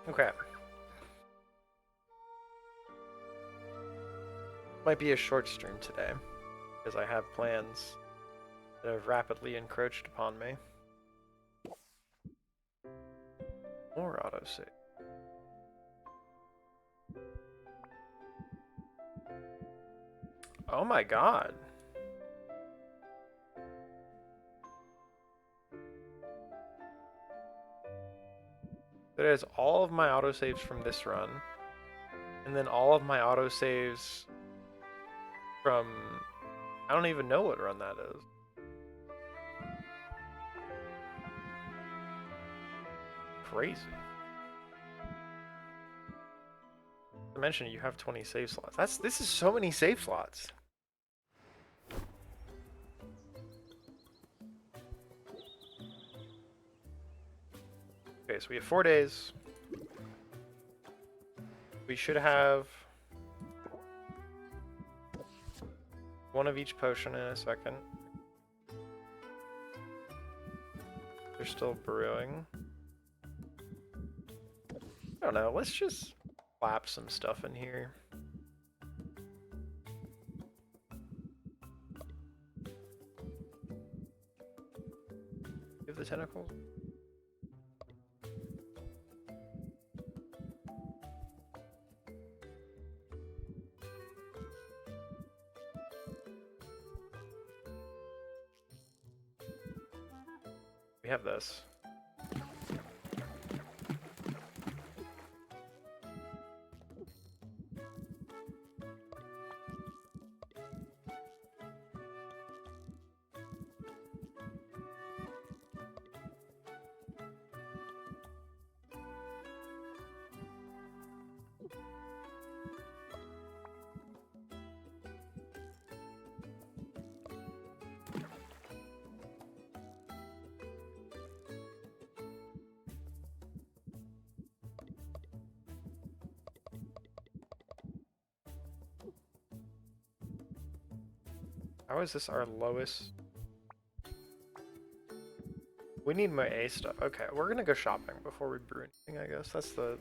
Okay. Might be a short stream today, because I have plans that have rapidly encroached upon me. More autosave. Oh my god. That is all of my autosaves from this run, and then all of my autosaves from... I don't even know what run that is. Crazy. I mentioned you have 20 save slots. This is so many save slots. Okay, so we have 4 days. We should have one of each potion in a second. They're still brewing. I don't know, let's just slap some stuff in here. Give the tentacles. We have this. How is this our lowest? We need my A stuff. Okay, we're gonna go shopping before we brew anything, I guess. That's the...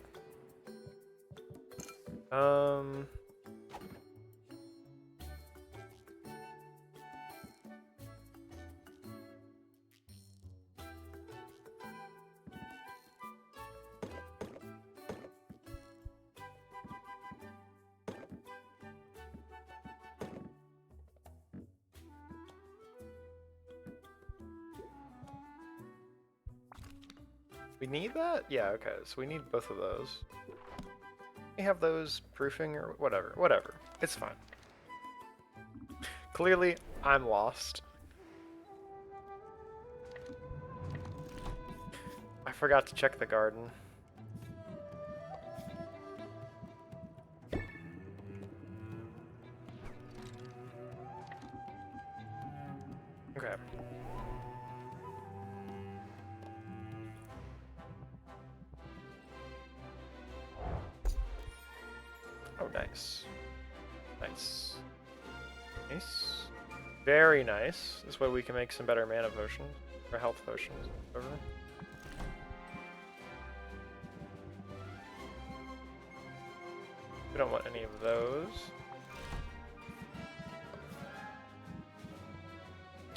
We need that? Yeah, okay, so we need both of those. We have those proofing or whatever. Whatever. It's fine. Clearly, I'm lost. I forgot to check the garden. Okay. Oh, nice. Nice. Nice. Very nice. This way we can make some better mana potions. Or health potions. Whatever. We don't want any of those.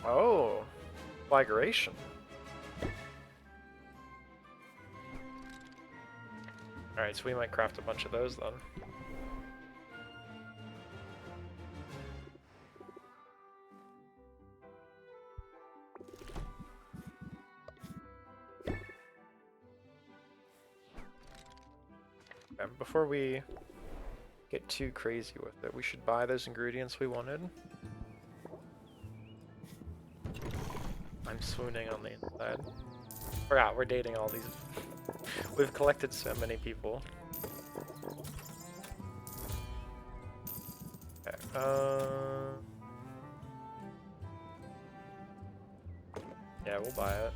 Oh. Flagration. Alright, so we might craft a bunch of those then. Okay, before we get too crazy with it, we should buy those ingredients we wanted. I'm swooning on the inside. Forgot, we're dating all these. We've collected so many people. Okay, yeah, we'll buy it.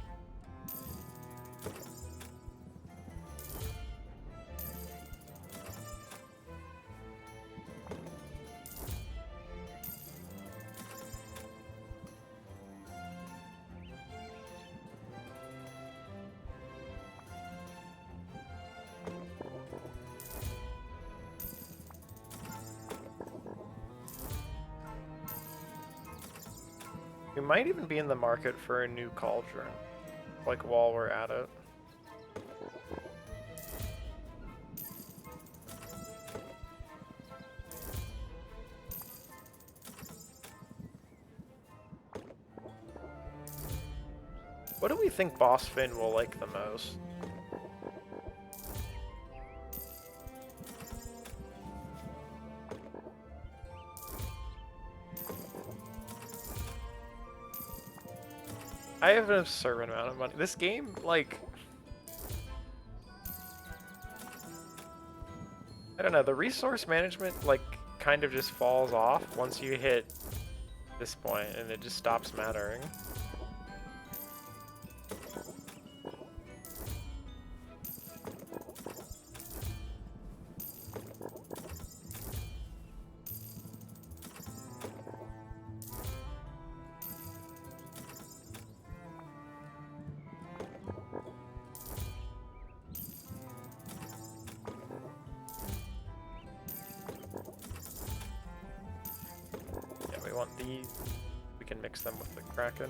We might even be in the market for a new cauldron, like while we're at it. What do we think Boss Finn will like the most? I have an absurd amount of money. This game, like... I don't know, the resource management, like, kind of just falls off once you hit this point, and it just stops mattering. We want these. We can mix them with the Kraken.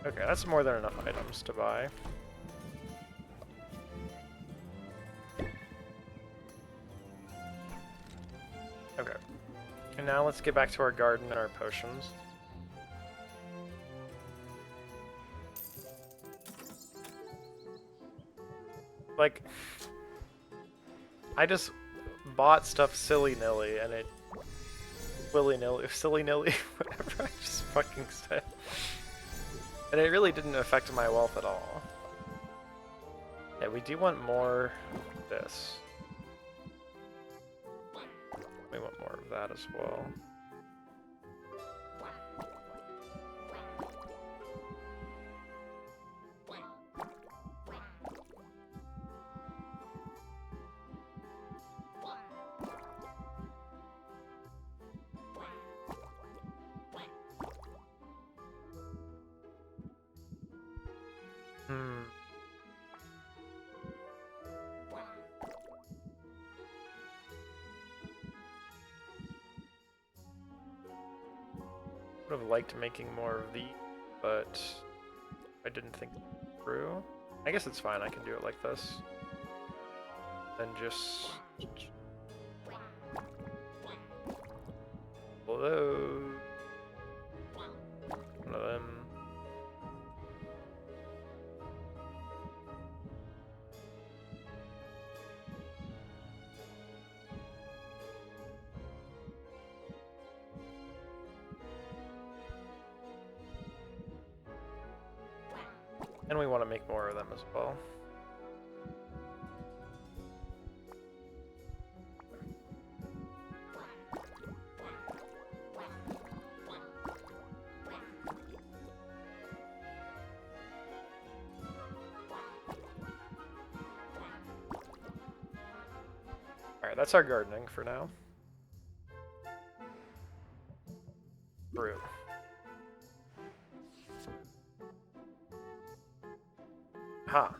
Okay, that's more than enough items to buy. Okay. And now let's get back to our garden and our potions. Like, I just bought stuff silly-nilly and it willy-nilly, silly-nilly, whatever I just fucking said. And it really didn't affect my wealth at all. Yeah, we do want more of this. We want more of that as well. Would have liked making more of these, but I didn't think it through. I guess it's fine, I can do it like this. Then just... Hello. One of them. And we want to make more of them as well. Alright, that's our gardening for now. Brew. Ha.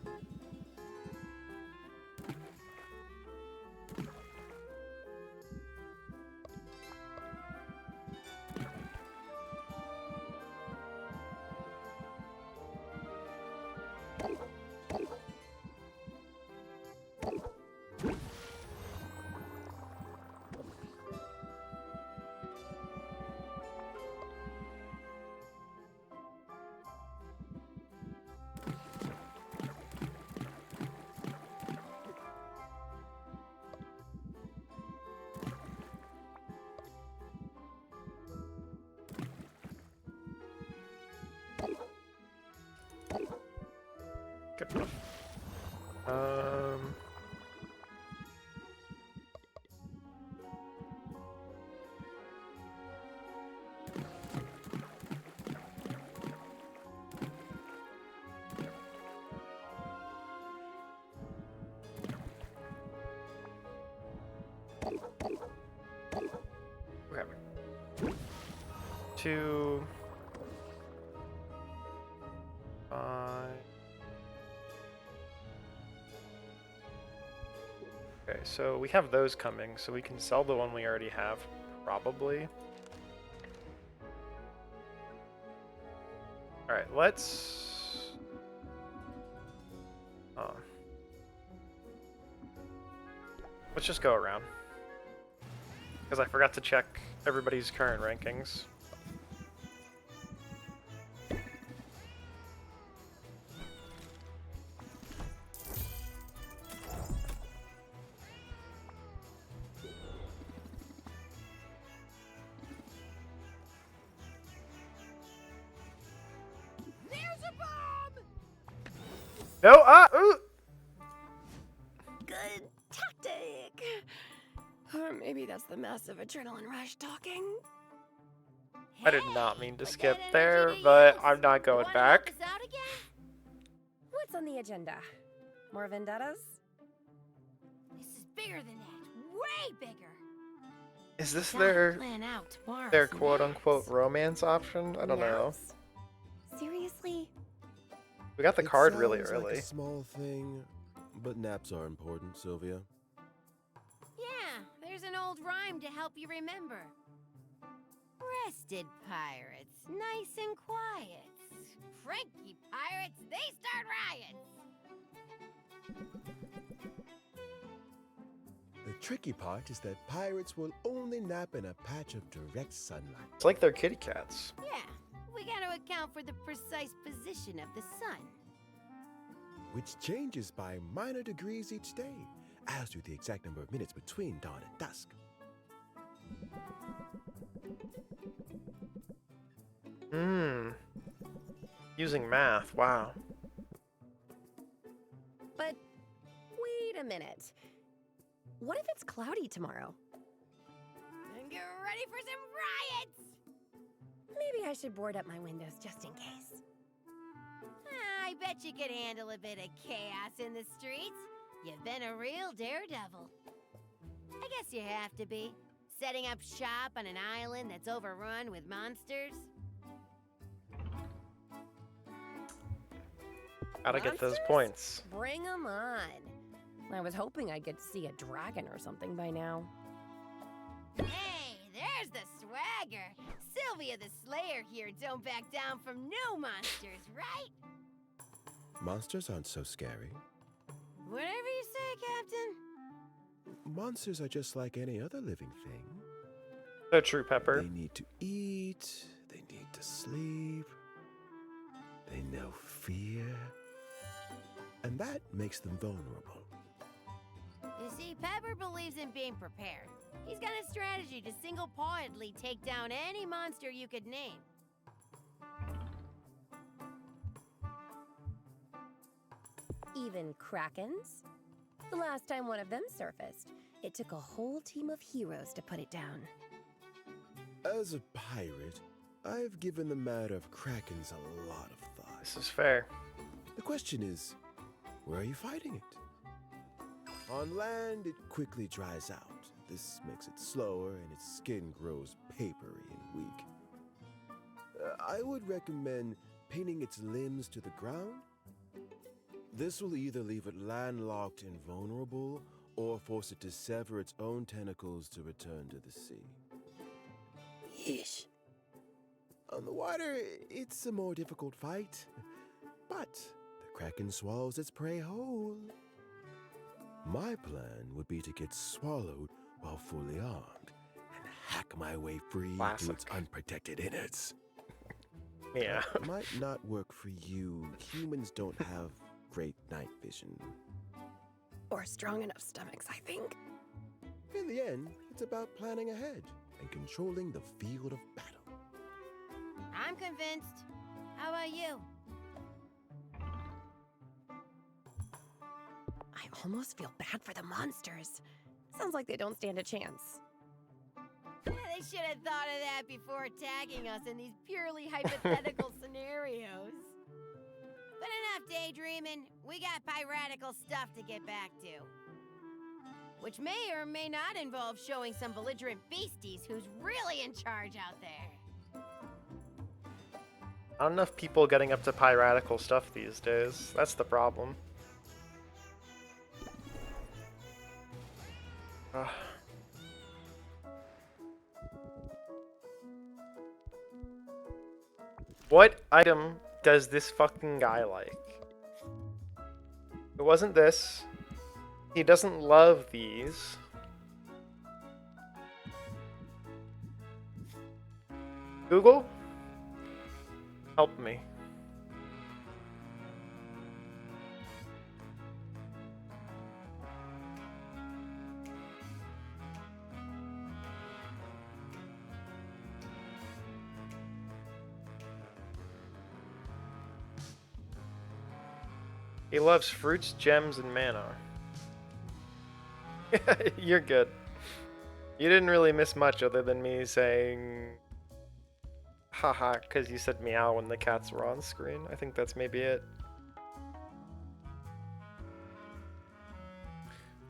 Good enough. Okay. 2, 5. Okay, so we have those coming, so we can sell the one we already have, probably. let's... let's just go around. Because I forgot to check everybody's current rankings. No, ooh! Good tactic. Or maybe that's the massive adrenaline rush talking. I did not mean to skip there, but I'm not going back. What's on the agenda? More vendettas? This is bigger than that. Way bigger. Is this Plan out their quote-unquote romance option? I don't know. Seriously? We got the card really Like early. a small thing, but naps are important, Sylvia. Yeah, there's an old rhyme to help you remember. Rested pirates, nice and quiet. Cranky pirates, they start riots. The tricky part is that pirates will only nap in a patch of direct sunlight. It's like they're kitty cats. Yeah, we gotta account for the precise position of the sun. Which changes by minor degrees each day, as do the exact number of minutes between dawn and dusk. Using math, wow. But wait a minute. What if it's cloudy tomorrow? And get ready for some riots! Maybe I should board up my windows just in case. I bet you could handle a bit of chaos in the streets. You've been a real daredevil. I guess you have to be. Setting up shop on an island that's overrun with monsters. Gotta get those Monsters? points. Bring 'em on. I was hoping I'd get to see a dragon or something by now. Hey, there's the swagger. Sylvia the Slayer here don't back down from new monsters, right? Monsters aren't so scary. Whatever you say, Captain. Monsters are just like any other living thing. So true, Pepper. They need to eat, they need to sleep, they know fear, and that makes them vulnerable. You see, Pepper believes in being prepared. He's got a strategy to single-pointedly take down any monster you could name. Even krakens? The last time one of them surfaced, it took a whole team of heroes to put it down. As a pirate, I've given the matter of krakens a lot of thought. This is fair. The question is, where are you fighting it? On land, it quickly dries out. This makes it slower and its skin grows papery and weak. I would recommend pinning its limbs to the ground. This will either leave it landlocked and vulnerable, or force it to sever its own tentacles to return to the sea. Yeesh. On the water, it's a more difficult fight, but the kraken swallows its prey whole. My plan would be to get swallowed while fully armed, and hack my way free to its unprotected innards. Yeah. It might not work for you. Humans don't have great night vision. Or strong enough stomachs, I think. In the end, it's about planning ahead and controlling the field of battle. I'm convinced. How about you? I almost feel bad for the monsters. Sounds like they don't stand a chance. Yeah, they should have thought of that before tagging us in these purely hypothetical scenarios. But enough daydreaming. We got piratical stuff to get back to. Which may or may not involve showing some belligerent beasties who's really in charge out there. Not enough people getting up to piratical stuff these days. That's the problem. What item does this fucking guy like? It wasn't this. He doesn't love these. Google? Help me. He loves fruits, gems, and mana. You're good. You didn't really miss much other than me saying haha because you said meow when the cats were on screen. I think that's maybe it.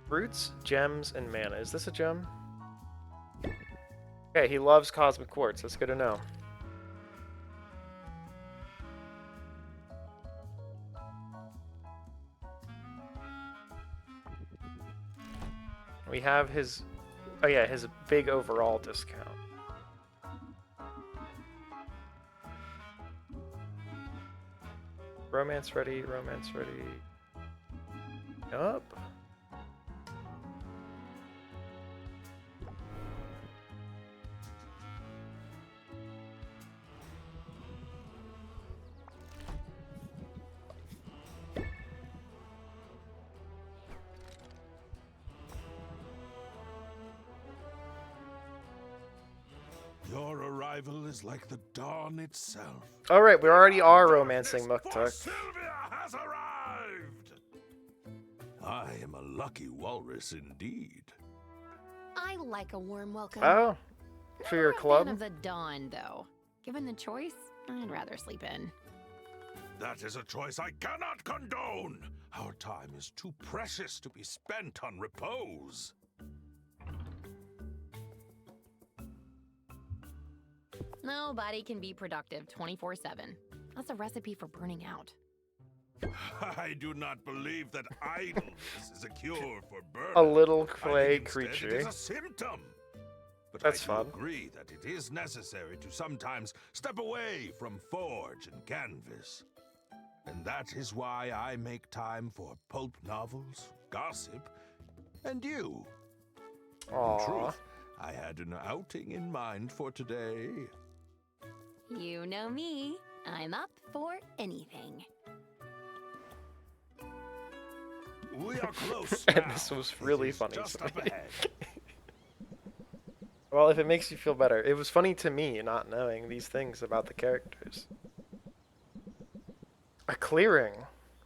Fruits, gems, and mana. Is this a gem? Okay, he loves cosmic quartz. That's good to know. We have his, oh yeah, his big overall discount. Romance ready, romance ready. Yup. Your arrival is like the dawn itself. Alright, we already are romancing Muktuk. Sylvia has arrived! I am a lucky walrus indeed. I like a warm welcome. Oh, for your Not a club? fan of the dawn, though. Given the choice, I'd rather sleep in. That is a choice I cannot condone. Our time is too precious to be spent on repose. Nobody can be productive 24/7. That's a recipe for burning out. I do not believe that idleness is a cure for burnout. A little I clay think instead creature. It is a symptom. But That's I fun. do agree that it is necessary to sometimes step away from forge and canvas. And that is why I make time for pulp novels, gossip, and you. In Aww. truth, I had an outing in mind for today. You know me. I'm up for anything. We are close And now. this was It really is funny just to up me. ahead. Well, if it makes you feel better. It was funny to me not knowing these things about the characters. A clearing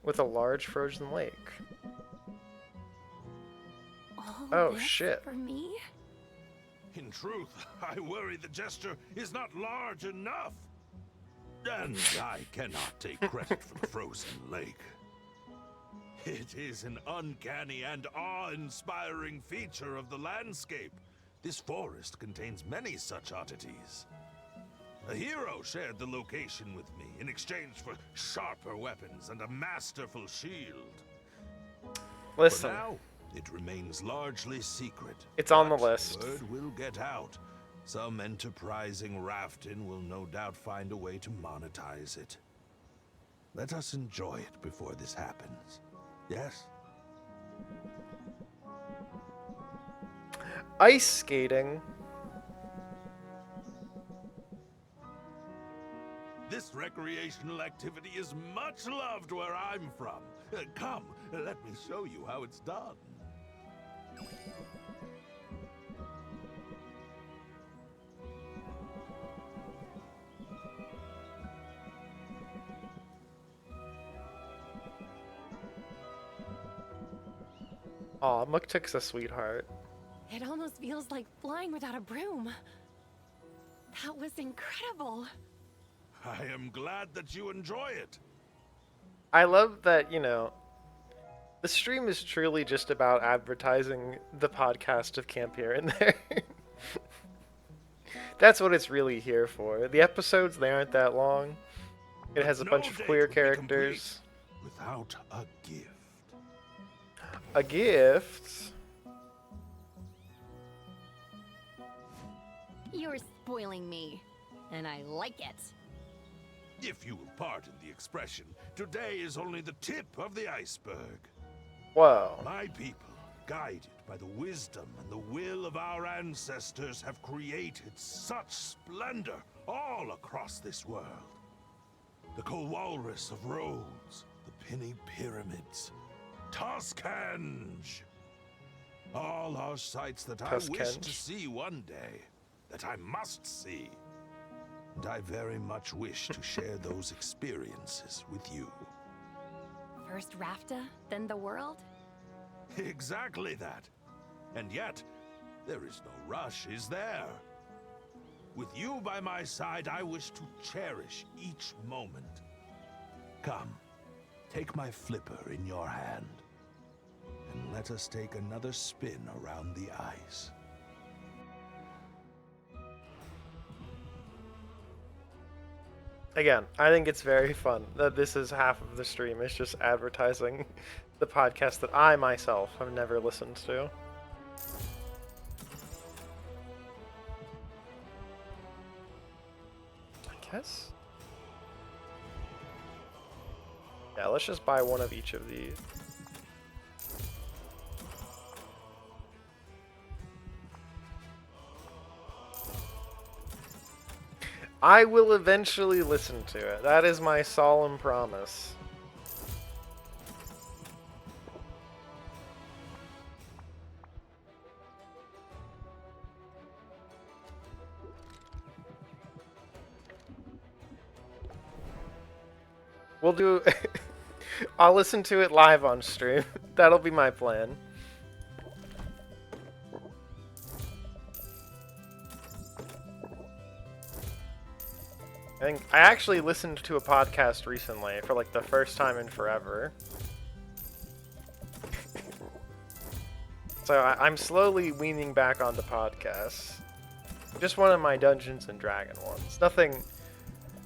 with a large frozen lake. All Oh, this shit. for me? In truth, I worry the gesture is not large enough. And I cannot take credit for the frozen lake. It is an uncanny and awe-inspiring feature of the landscape. This forest contains many such oddities. A hero shared the location with me in exchange for sharper weapons and a masterful shield. Listen, For now, it remains largely secret. It's on the but list. Word will get out. Some enterprising Rafton will no doubt find a way to monetize it. Let us enjoy it before this happens. Yes? ice skating. This recreational activity is much loved where I'm from. Come, let me show you how it's done. Aw, Muktuk's a sweetheart. It almost feels like flying without a broom. That was incredible. I am glad that you enjoy it. I love that, you know, the stream is truly just about advertising the podcast of Camp Here and There. That's what it's really here for. The episodes, they aren't that long. It has a No bunch of date queer would be characters. Without a gift. A gift? You're spoiling me, and I like it. If you will pardon the expression, today is only the tip of the iceberg. Whoa. My people, guided by the wisdom and the will of our ancestors, have created such splendor all across this world. The Coal Walrus of Rhodes, the Penny Pyramids, Toscange. All are sights that I wish Toscange. to see one day, that I must see. And I very much wish to share those experiences with you. First Rafta, then the world? Exactly that. And yet, there is no rush, is there? With you by my side, I wish to cherish each moment. Come, take my flipper in your hand, and let us take another spin around the ice. Again, I think it's very fun that this is half of the stream. It's just advertising the podcast that I myself have never listened to. I guess. Yeah, let's just buy one of each of these. I will eventually listen to it. That is my solemn promise. We'll do... I'll listen to it live on stream. That'll be my plan. I actually listened to a podcast recently for like the first time in forever. So I'm slowly weaning back onto podcasts. Just one of my Dungeons and Dragons ones.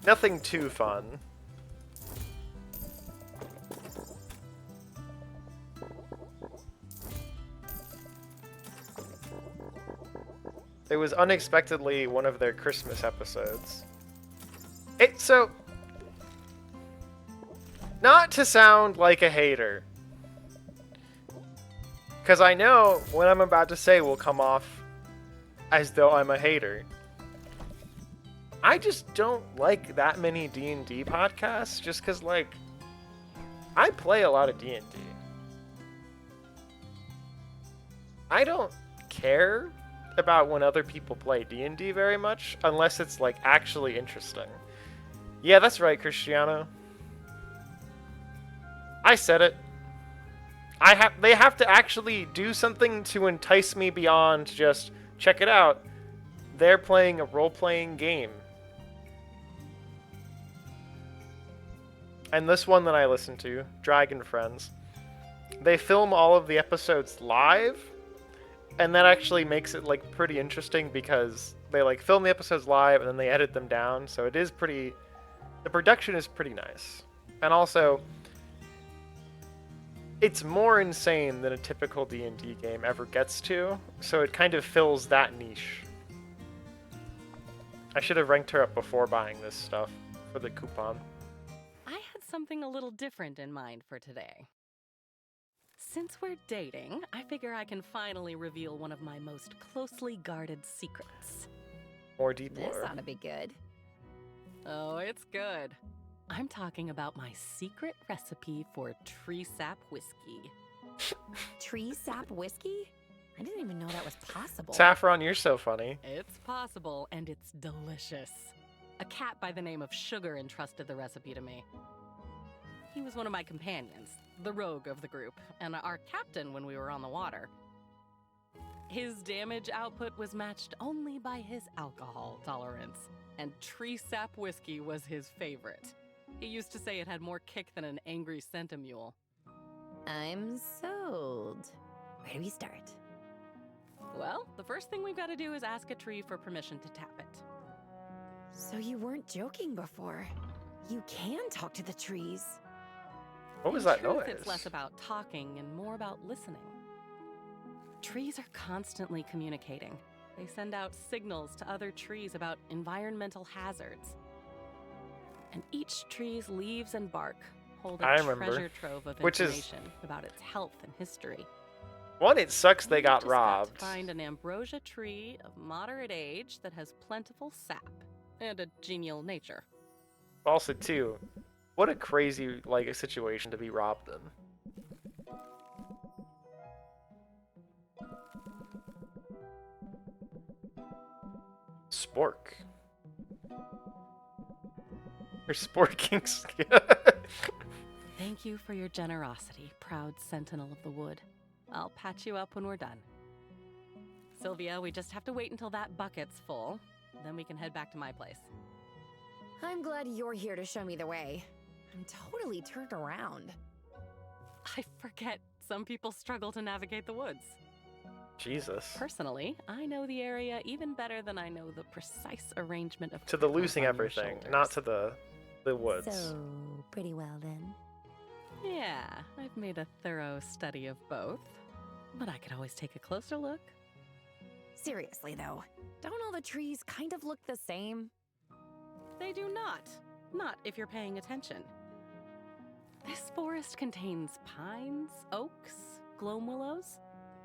Nothing too fun. It was unexpectedly one of their Christmas episodes. So, not to sound like a hater, because I know what I'm about to say will come off as though I'm a hater. I just don't like that many D&D podcasts, just because, like, I play a lot of D&D. I don't care about when other people play D&D very much, unless it's, like, actually interesting. Yeah, that's right, Cristiano. I said it. They have to actually do something to entice me beyond just, check it out, they're playing a role-playing game. And this one that I listen to, Dragon Friends, they film all of the episodes live, and that actually makes it, like, pretty interesting because they, like, film the episodes live and then they edit them down, so it is pretty... The production is pretty nice. And also, it's more insane than a typical D&D game ever gets to, so it kind of fills that niche. I should have ranked her up before buying this stuff for the coupon. I had something a little different in mind for today. Since we're dating, I figure I can finally reveal one of my most closely guarded secrets. More deep This lore. ought to be good. Oh, it's good. I'm talking about my secret recipe for tree sap whiskey. Tree sap whiskey? I didn't even know that was possible. Saffron, you're so funny. It's possible, and it's delicious. A cat by the name of Sugar entrusted the recipe to me. He was one of my companions, the rogue of the group, and our captain when we were on the water. His damage output was matched only by his alcohol tolerance, and tree sap whiskey was his favorite. He used to say it had more kick than an angry centimule. I'm sold. Where do we start? Well, the first thing we've got to do is ask a tree for permission to tap it. So you weren't joking before. You can talk to the trees. What was In that truth, noise? It's less about talking and more about listening. Trees are constantly communicating. They send out signals to other trees about environmental hazards. And each tree's leaves and bark hold a I remember. treasure trove of Which is- information about its health and history. One, it sucks they We've got just got robbed. to find an ambrosia tree of moderate age that has plentiful sap and a genial nature. Also, too, what a crazy like situation to be robbed in. Spork. Or Sporking skin. Thank you for your generosity, proud sentinel of the wood. I'll patch you up when we're done. Sylvia, we just have to wait until that bucket's full. Then we can head back to my place. I'm glad you're here to show me the way. I'm totally turned around. I forget some people struggle to navigate the woods. Jesus. Personally, I know the area even better than I know the precise arrangement of To the prickles losing on your everything, shoulders. not to the woods. So, pretty well then. Yeah, I've made a thorough study of both. But I could always take a closer look. Seriously though, don't all the trees kind of look the same? They do not. Not if you're paying attention. This forest contains pines, oaks, gloam willows,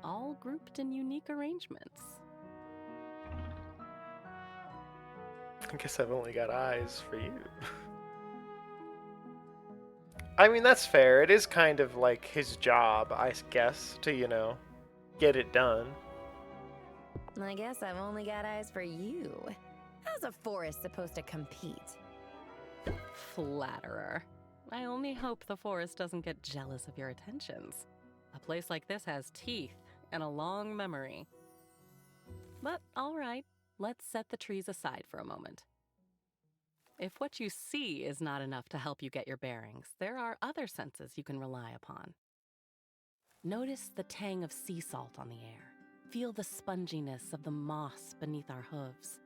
all grouped in unique arrangements. I guess I've only got eyes for you. I mean, that's fair. It is kind of like his job, I guess, to, you know, get it done. I guess I've only got eyes for you. How's a forest supposed to compete? Flatterer. I only hope the forest doesn't get jealous of your attentions. A place like this has teeth and a long memory. But all right, let's set the trees aside for a moment. If what you see is not enough to help you get your bearings, there are other senses you can rely upon. Notice the tang of sea salt on the air. Feel the sponginess of the moss beneath our hooves.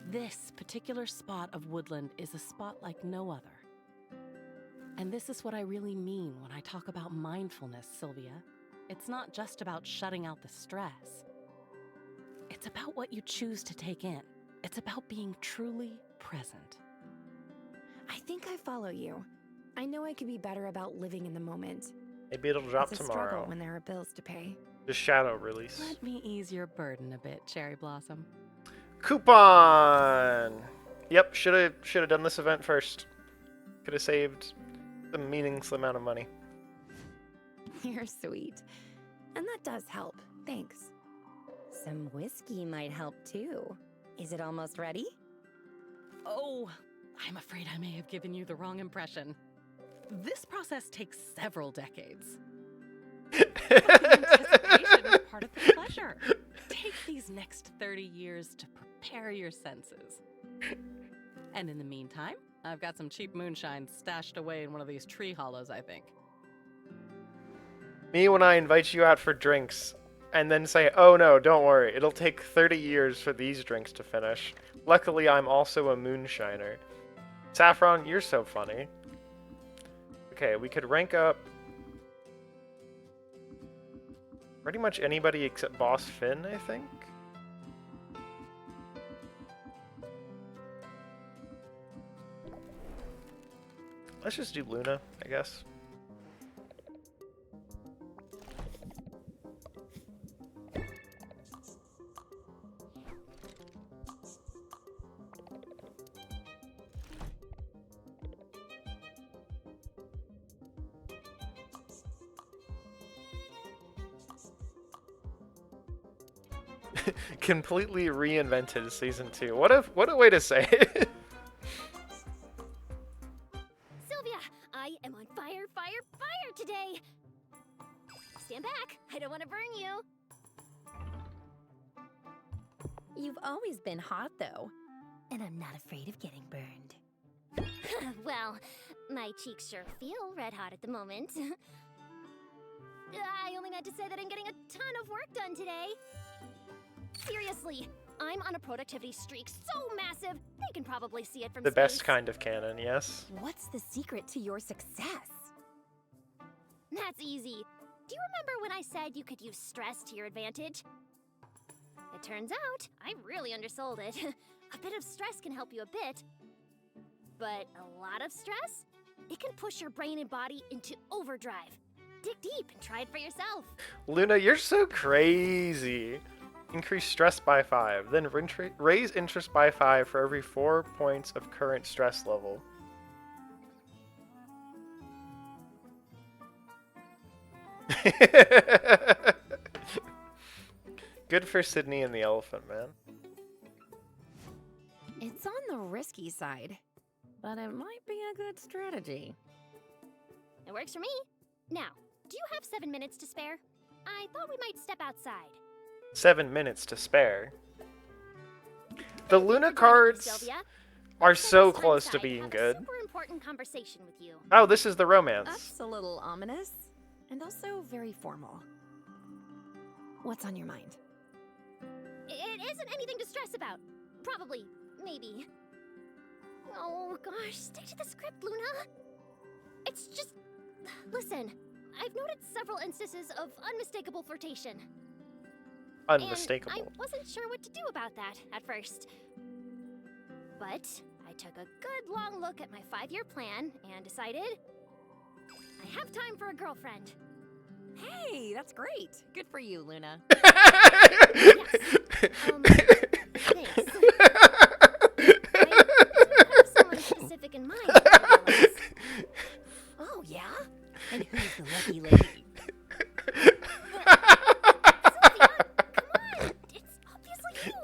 This particular spot of woodland is a spot like no other. And this is what I really mean when I talk about mindfulness, Sylvia. It's not just about shutting out the stress. It's about what you choose to take in. It's about being truly present. I think I follow you. I know I could be better about living in the moment. Maybe it'll drop It's a struggle tomorrow. when there are bills to pay. Just shadow release. Let me ease your burden a bit, Cherry Blossom. Coupon! Yep, should have done this event first. Could have saved a meaningless amount of money. You're sweet. And that does help. Thanks. Some whiskey might help too. Is it almost ready? Oh, I'm afraid I may have given you the wrong impression. This process takes several decades. But the anticipation is part of the pleasure. Take these next 30 years to prepare your senses. And in the meantime, I've got some cheap moonshine stashed away in one of these tree hollows, I think. Me when I invite you out for drinks, and then say, oh no, don't worry, it'll take 30 years for these drinks to finish. Luckily, I'm also a moonshiner. Saffron, you're so funny. Okay, we could rank up pretty much anybody except Boss Finn, I think. Let's just do Luna, I guess. Completely reinvented season 2. What a way to say it. Sylvia, I am on fire, fire, fire today! Stand back, I don't want to burn you. You've always been hot though. And I'm not afraid of getting burned. Well, my cheeks sure feel red hot at the moment. I only meant to say that I'm getting a ton of work done today. Seriously, I'm on a productivity streak so massive, they can probably see it from The space. best kind of canon, yes. What's the secret to your success? That's easy. Do you remember when I said you could use stress to your advantage? It turns out, I really undersold it. A bit of stress can help you a bit, but a lot of stress? It can push your brain and body into overdrive. Dig deep and try it for yourself. Luna, you're so crazy. Increase stress by 5, then raise interest by 5 for every 4 points of current stress level. Good for Sydney and the Elephant Man. It's on the risky side, but it might be a good strategy. It works for me. Now, do you have 7 minutes to spare? I thought we might step outside. 7 minutes to spare. The Luna cards Sylvia, are let's set so this time close to aside being have good. A super important conversation with you. Oh, this is the romance. That's a little ominous, and also very formal. What's on your mind? It isn't anything to stress about. Probably. Maybe. Oh gosh, stick to the script, Luna. It's just... Listen, I've noted several instances of unmistakable flirtation. Unmistakable. And I wasn't sure what to do about that at first. But I took a good long look at my 5-year plan and decided I have time for a girlfriend. Hey, that's great. Good for you, Luna. Thanks. I don't have someone specific in mind. I realize. Oh, yeah? And who's the lucky lady? Sylvia, come on! It's obviously you!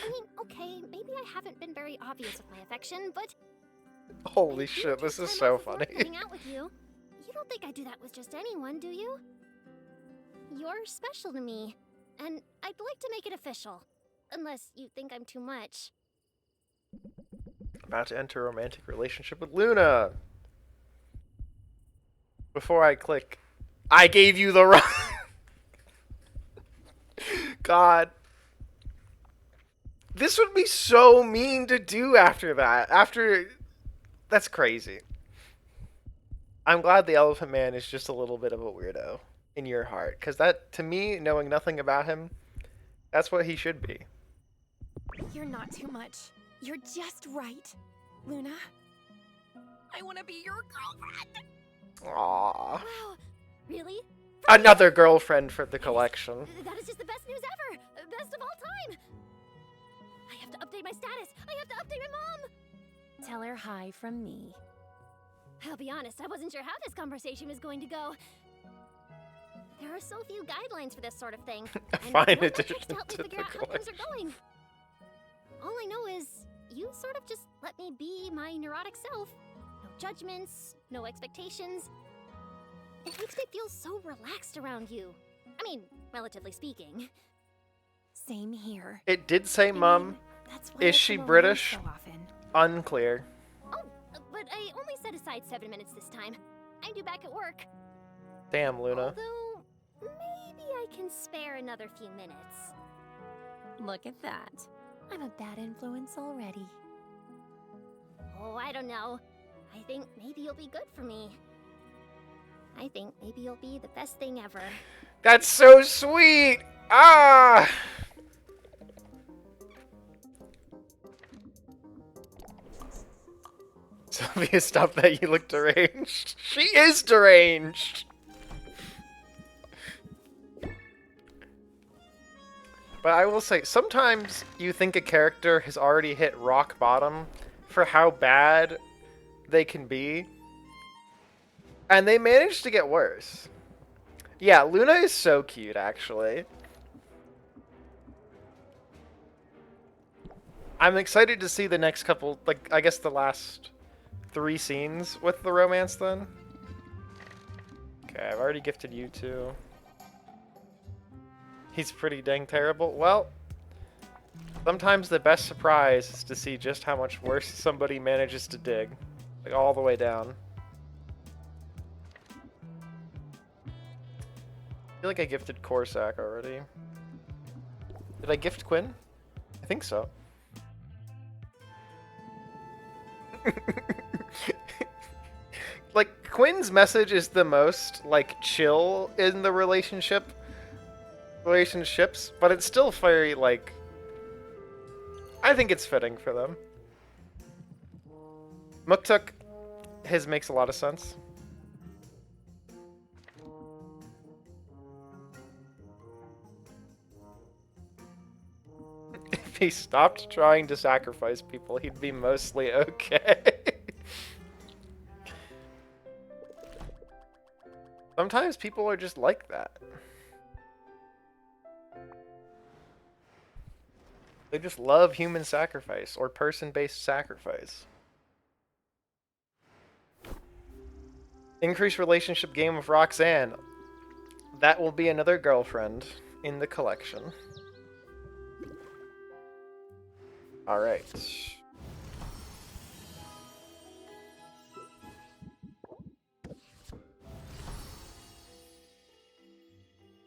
I mean, okay, maybe I haven't been very obvious with my affection, but... Holy I do shit, this take is time so off of work funny. to hang out with you. You don't think I do that with just anyone, do you? You're special to me, and I'd like to make it official. Unless you think I'm too much. About to enter a romantic relationship with Luna. Before I click, I gave you the wrong... God. This would be so mean to do after that. That's crazy. I'm glad the Elephant Man is just a little bit of a weirdo in your heart. Because that, to me, knowing nothing about him, that's what he should be. You're not too much. You're just right, Luna. I want to be your girlfriend. Aww. Wow, really? Another girlfriend for the collection. That is just the best news ever! Best of all time! I have to update my status! I have to update my mom! Tell her hi from me. I'll be honest, I wasn't sure how this conversation was going to go. There are so few guidelines for this sort of thing. And Fine no addition metrics to help me to figure the out how things collection. are going. All I know is, you sort of just let me be my neurotic self. No judgments, no expectations. It makes me feel so relaxed around you. I mean, relatively speaking. Same here. It did say I mean, mum. that's why Is I she come around British? So often. Unclear. Oh, but I only set aside 7 minutes this time. I'm due back at work. Damn, Luna. Although, maybe I can spare another few minutes. Look at that. I'm a bad influence already. Oh, I don't know. I think maybe you'll be good for me. I think maybe you'll be the best thing ever. That's so sweet! Ah! Sylvia, stop that, you look deranged. She is deranged! But I will say, sometimes you think a character has already hit rock bottom for how bad they can be, and they manage to get worse. Yeah, Luna is so cute, actually. I'm excited to see the next couple, like, I guess the last 3 scenes with the romance, then. Okay, I've already gifted you 2. He's pretty dang terrible. Well, sometimes the best surprise is to see just how much worse somebody manages to dig. Like, all the way down. I feel like I gifted Corsac already. Did I gift Quinn? I think so. Like, Quinn's message is the most, like, chill in the relationships, but it's still very, like, I think it's fitting for them. Muktuk, his makes a lot of sense. If he stopped trying to sacrifice people, he'd be mostly okay. Sometimes people are just like that. They just love human sacrifice or person-based sacrifice. Increased relationship game with Roxanne. That will be another girlfriend in the collection. Alright.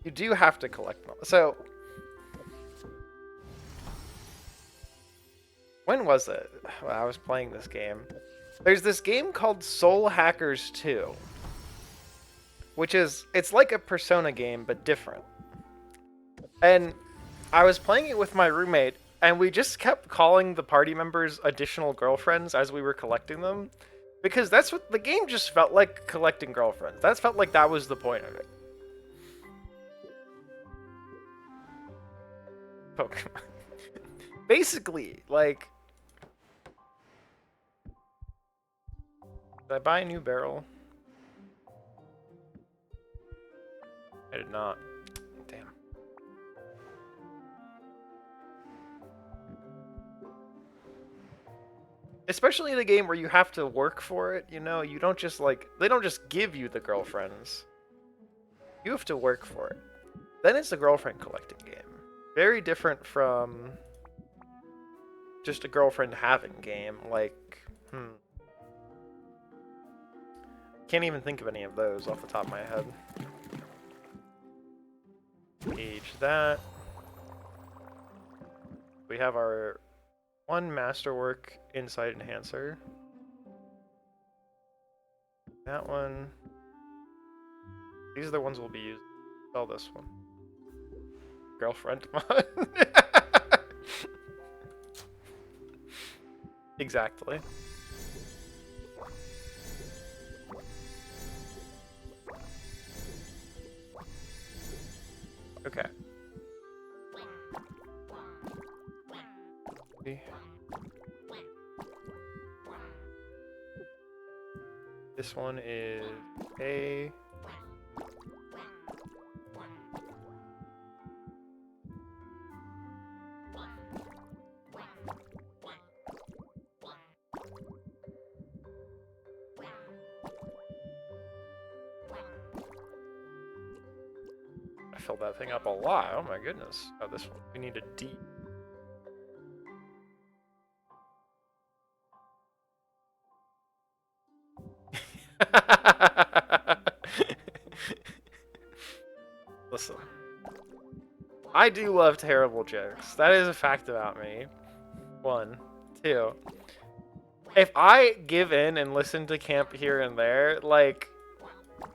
You do have to collect them. So, when was it when I was playing this game? There's this game called Soul Hackers 2, which is, it's like a Persona game, but different. And I was playing it with my roommate, and we just kept calling the party members additional girlfriends as we were collecting them, because that's what the game just felt like, collecting girlfriends. That felt like that was the point of it. Pokemon. Basically, like... Did I buy a new barrel? I did not. Damn. Especially in a game where you have to work for it, you know? You don't just, like... They don't just give you the girlfriends. You have to work for it. Then it's a girlfriend collecting game. Very different from... just a girlfriend having game, like... Can't even think of any of those off the top of my head. Age that. We have our one masterwork insight enhancer. That one. These are the ones we'll be using. Sell this one. Girlfriend mod. Exactly. Okay. This one is A. I filled that thing up a lot. Oh my goodness. Oh, this one. We need a D. Listen. I do love terrible jokes. That is a fact about me. 1. 2. If I give in and listen to camp here and there, like,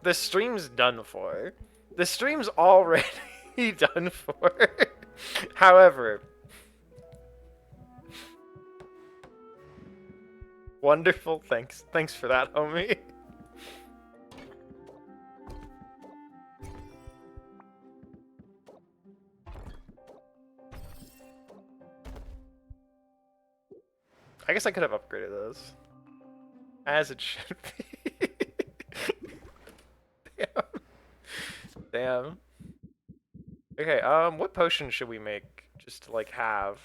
the stream's done for. The stream's already done for. However, wonderful. Thanks. Thanks for that, homie. I guess I could have upgraded those. As it should be. Damn. Damn. Okay, what potion should we make just to, like, have?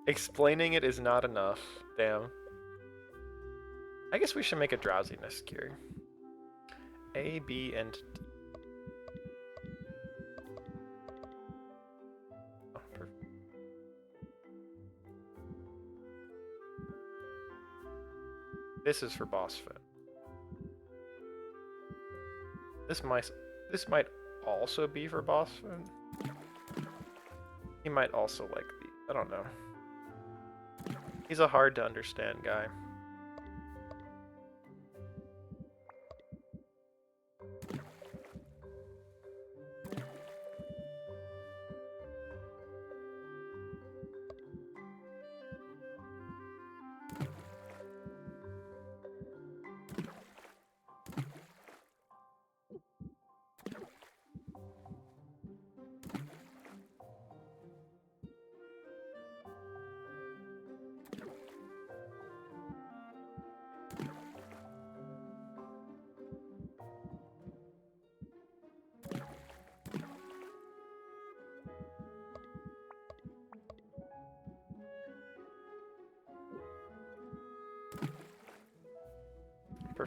Explaining it is not enough. Damn. I guess we should make a drowsiness cure. A, B, and D. Oh, perfect. This is for boss fit. This might also be for boss fit. He might also like these. I don't know. He's a hard to understand guy.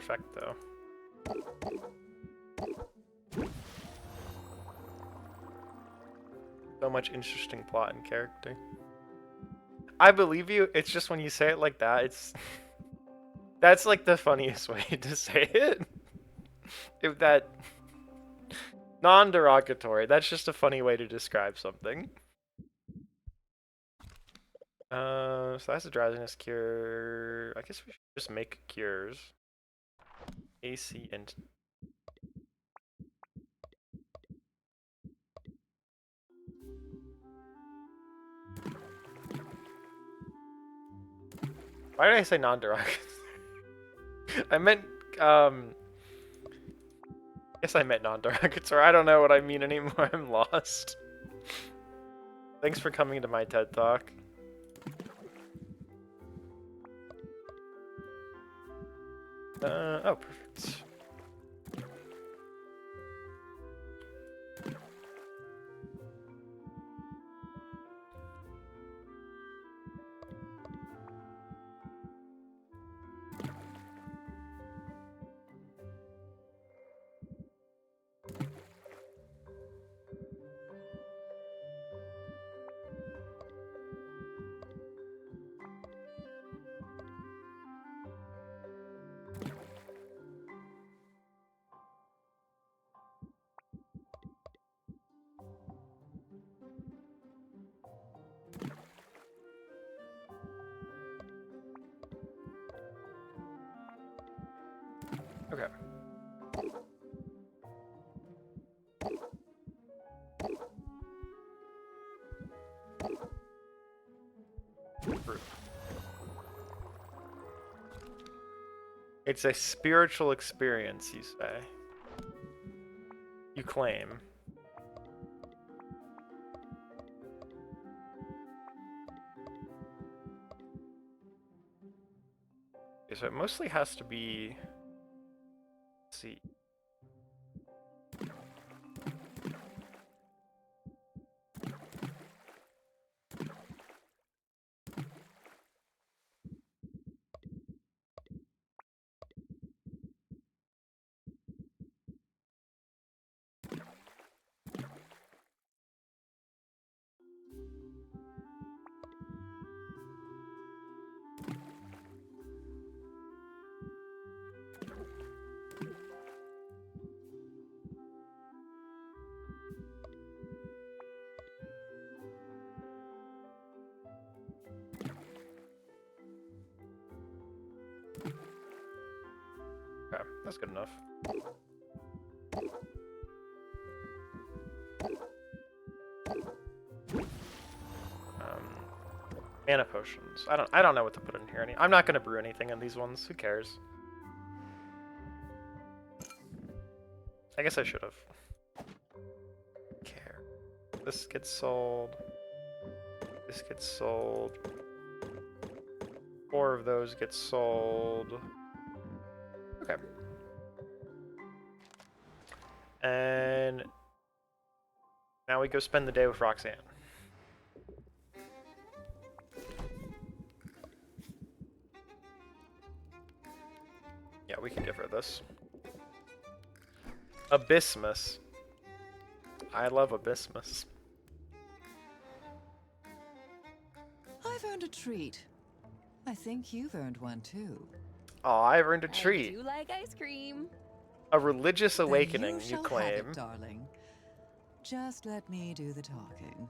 effect, though. So much interesting plot and character. I believe you. It's just when you say it like that, it's that's like the funniest way to say it. If that non-derogatory, that's just a funny way to describe something. So that's a drowsiness cure. I guess we should just make cures. AC and why did I say non-derogatory? I meant guess I meant non-derogatory. I don't know what I mean anymore. I'm lost. Thanks for coming to my TED Talk. Oh, perfect. Okay. Fruit. It's a spiritual experience, you say. You claim. Okay, so it mostly has to be. Let's see. Okay, that's good enough. Mana potions. I don't know what to put in here. I'm not gonna brew anything in these ones. Who cares? I guess I should have. Care. This gets sold. This gets sold. 4 of those get sold. Okay. And now we go spend the day with Roxanne. Yeah, we can give her this. Abysmus. I love Abysmus. I've earned a treat. I think you've earned one too. Oh, I've earned a I treat. do like ice cream. A religious Then awakening, you you shall have claim. it, darling. Just let me do the talking.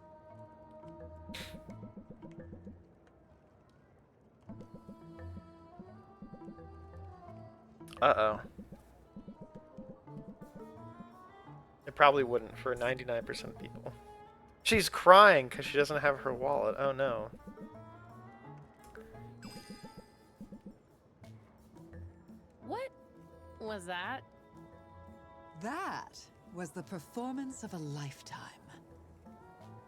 Uh-oh. It probably wouldn't for 99% of people. She's crying because she doesn't have her wallet. Oh no. What was that? That was the performance of a lifetime.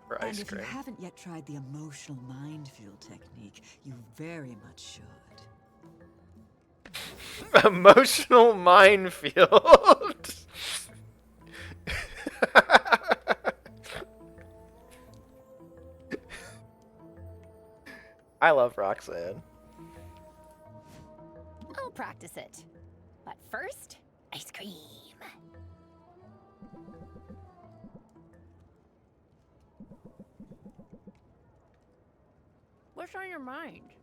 For And ice if you cream. haven't yet tried the emotional minefield technique, you very much should. Emotional minefield. I love Roxanne. I'll practice it. But first, ice cream. What's on your mind?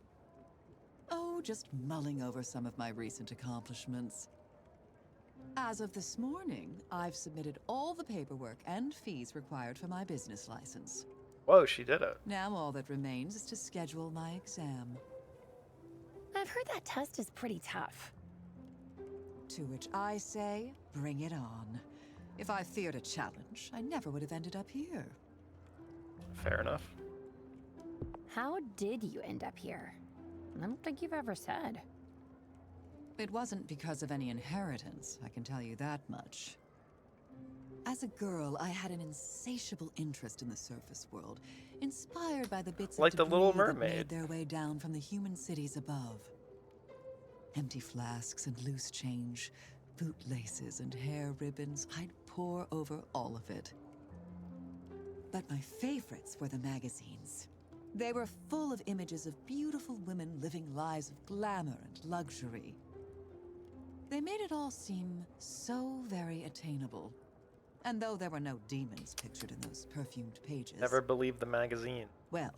Oh, just mulling over some of my recent accomplishments. As of this morning, I've submitted all the paperwork and fees required for my business license. Whoa, she did it. Now all that remains is to schedule my exam. I've heard that test is pretty tough. To which I say, bring it on. If I feared a challenge, I never would have ended up here. Fair enough. How did you end up here? I don't think you've ever said. It wasn't because of any inheritance, I can tell you that much. As a girl, I had an insatiable interest in the surface world, inspired by the bits Like of the debris Little that Mermaid. made their way down from the human cities above. Empty flasks and loose change, bootlaces and hair ribbons, I'd pore over all of it. But my favorites were the magazines. They were full of images of beautiful women living lives of glamour and luxury. They made it all seem so very attainable. And though there were no demons pictured in those perfumed pages, Never believed the magazine. well,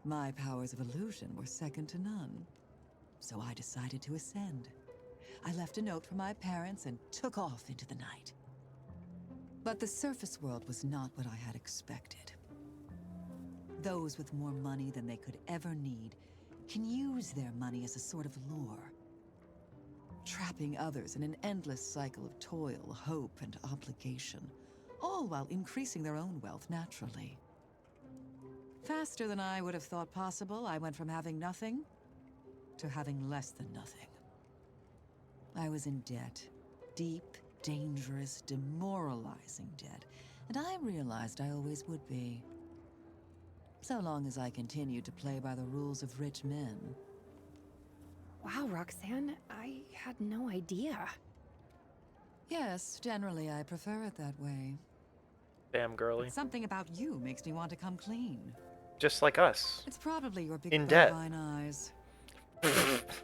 my powers of illusion were second to none. So I decided to ascend. I left a note for my parents and took off into the night. But the surface world was not what I had expected. Those with more money than they could ever need can use their money as a sort of lure, trapping others in an endless cycle of toil, hope, and obligation, all while increasing their own wealth naturally. Faster than I would have thought possible, I went from having nothing to having less than nothing. I was in debt. Deep, dangerous, demoralizing debt. And I realized I always would be. So long as I continued to play by the rules of rich men. Wow, Roxanne, I had no idea. Yes, generally I prefer it that way. Damn girly. But something about you makes me want to come clean. Just like us. It's probably your big In debt. bovine eyes.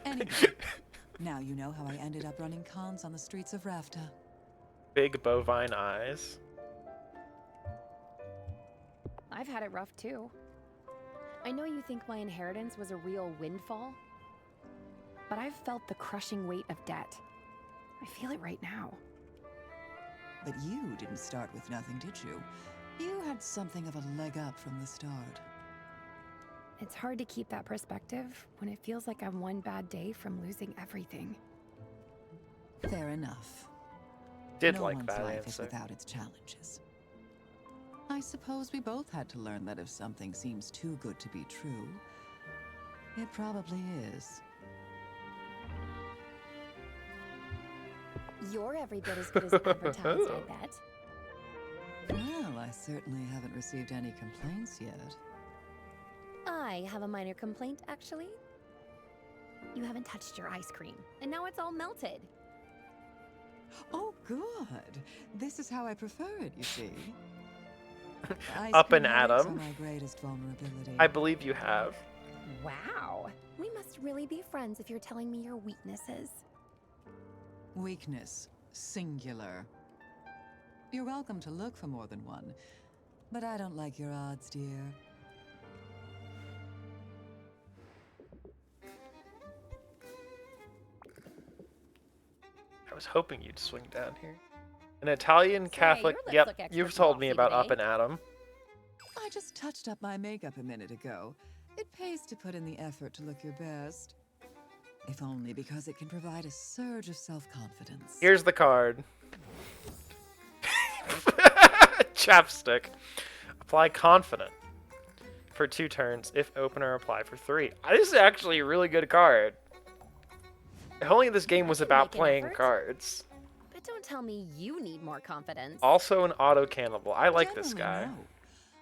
Anyway, now you know how I ended up running cons on the streets of Rafta. Big bovine eyes. I've had it rough too. I know you think my inheritance was a real windfall, but I've felt the crushing weight of debt. I feel it right now. But you didn't start with nothing, did you? You had something of a leg up from the start. It's hard to keep that perspective when it feels like I'm one bad day from losing everything. Fair enough. Did No like one's that life is answer. without its challenges. I suppose we both had to learn that if something seems too good to be true, it probably is. You're every bit as good as advertised, I bet. Well, I certainly haven't received any complaints yet. I have a minor complaint, actually. You haven't touched your ice cream, and now it's all melted. Oh, good. This is how I prefer it, you see. Ice Up cream and headaches Adam. are my greatest vulnerability. I believe you have. Wow. We must really be friends if you're telling me your weaknesses. Weakness, singular. You're welcome to look for more than one, but I don't like your odds, dear. I was hoping you'd swing down here. An Italian Say, Catholic. your lips Yep, look extra you've told me glossy about Up today. and Adam. I just touched up my makeup a minute ago. It pays to put in the effort to look your best. If only because it can provide a surge of self-confidence. Here's the card. Chapstick. Apply confident for 2 turns. If opener, apply for 3. This is actually a really good card. If only this game was can about make an playing effort. cards. But don't tell me you need more confidence. Also an auto cannibal. I like this Generally, guy. no.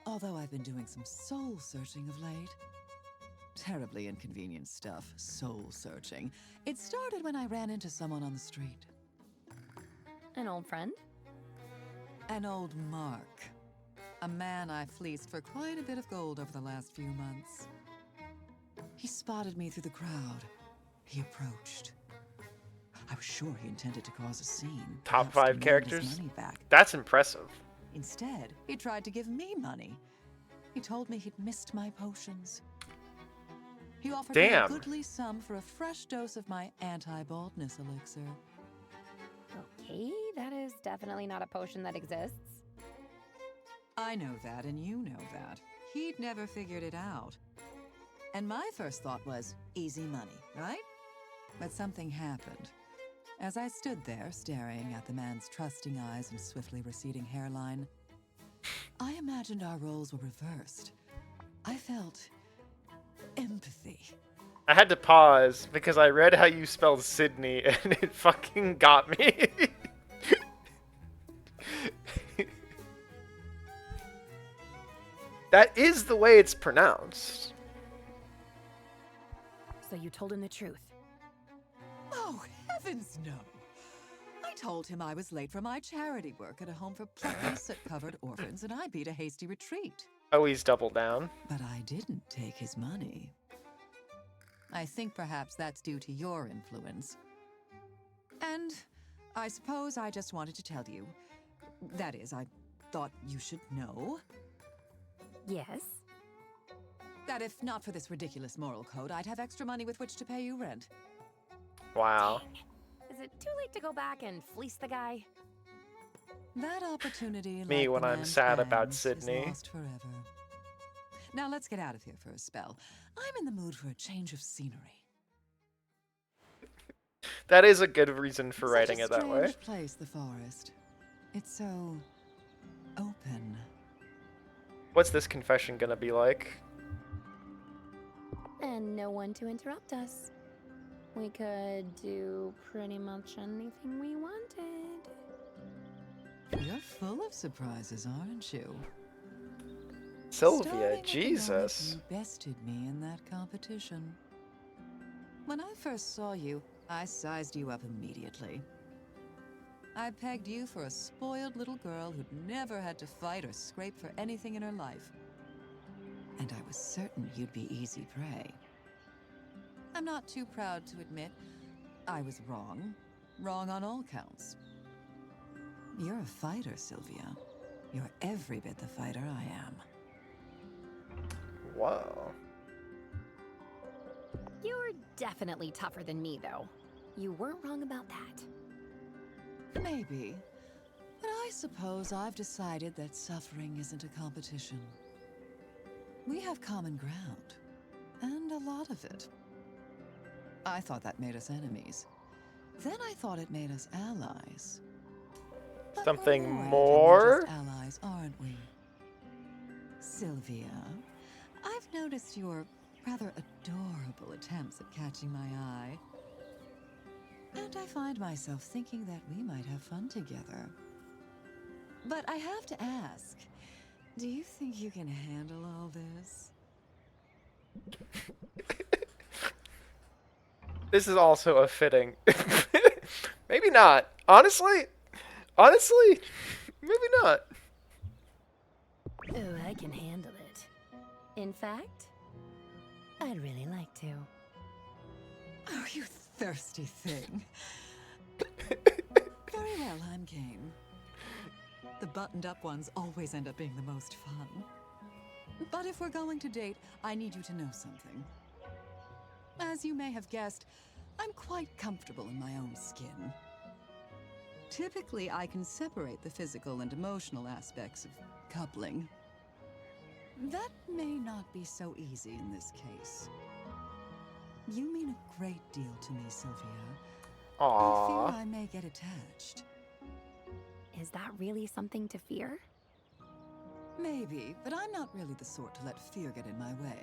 Although I've been doing some soul searching of late. Terribly inconvenient stuff, soul searching. It started when I ran into someone on the street. An old friend? An old Mark. A man I fleeced for quite a bit of gold over the last few months. He spotted me through the crowd. He approached. I was sure he intended to cause a scene. Top perhaps 5 demand his characters? money back. That's impressive. Instead, he tried to give me money. He told me he'd missed my potions. He offered me a Damn. goodly sum for a fresh dose of my anti-baldness elixir. Okay, that is definitely not a potion that exists. I know that, and you know that. He'd never figured it out. And my first thought was, easy money, right? But something happened. As I stood there, staring at the man's trusting eyes and swiftly receding hairline, I imagined our roles were reversed. I felt empathy. I had to pause because I read how you spelled Sydney and it fucking got me. That is the way it's pronounced. So you told him the truth. Oh, heavens no! I told him I was late for my charity work at a home for plucky, soot-covered orphans, and I beat a hasty retreat. Oh, he's doubled down. But I didn't take his money. I think perhaps that's due to your influence. And I suppose I just wanted to tell you. That is, I thought you should know Yes? that if not for this ridiculous moral code, I'd have extra money with which to pay you rent. Wow. Is it too late to go back and fleece the guy? That opportunity, Me like when the I'm man's sad about fangs, Sydney. is lost forever. Now let's get out of here for a spell. I'm in the mood for a change of scenery. That is a good reason for writing Such it that way. a strange place, the forest. It's so open. What's this confession gonna be like? And no one to interrupt us. We could do pretty much anything we wanted. You're full of surprises, aren't you? Sylvia, Starting with the moment Jesus. You bested me in that competition. When I first saw you, I sized you up immediately. I pegged you for a spoiled little girl who'd never had to fight or scrape for anything in her life. And I was certain you'd be easy prey. I'm not too proud to admit I was wrong. Wrong on all counts. You're a fighter, Sylvia. You're every bit the fighter I am. Whoa. You're definitely tougher than me, though. You weren't wrong about that. Maybe. But I suppose I've decided that suffering isn't a competition. We have common ground. And a lot of it. I thought that made us enemies. Then I thought it made us allies. But Something we're more? just allies, aren't we? Sylvia, I've noticed your rather adorable attempts at catching my eye. And I find myself thinking that we might have fun together. But I have to ask, do you think you can handle all this? This is also a fitting. Maybe not. Honestly, maybe not. Oh, I can handle it. In fact, I'd really like to. Oh, you thirsty thing. Very well, I'm game. The buttoned-up ones always end up being the most fun. But if we're going to date, I need you to know something. As you may have guessed, I'm quite comfortable in my own skin. Typically, I can separate the physical and emotional aspects of coupling. That may not be so easy in this case. You mean a great deal to me, Sylvia. I Aww. fear I may get attached. Is that really something to fear? Maybe, but I'm not really the sort to let fear get in my way.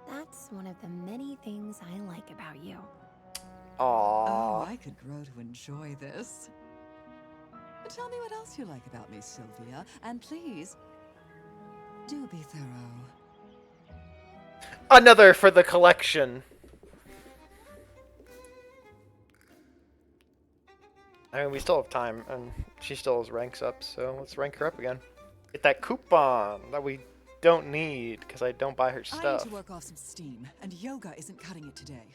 That's one of the many things I like about you. Oh, Aww. I could grow to enjoy this. Tell me what else you like about me, Sylvia, and please, do be thorough. Another for the collection. I mean, we still have time, and she still has ranks up, so let's rank her up again. Get that coupon that we don't need, because I don't buy her I need stuff. to work off some steam, and yoga isn't cutting it today.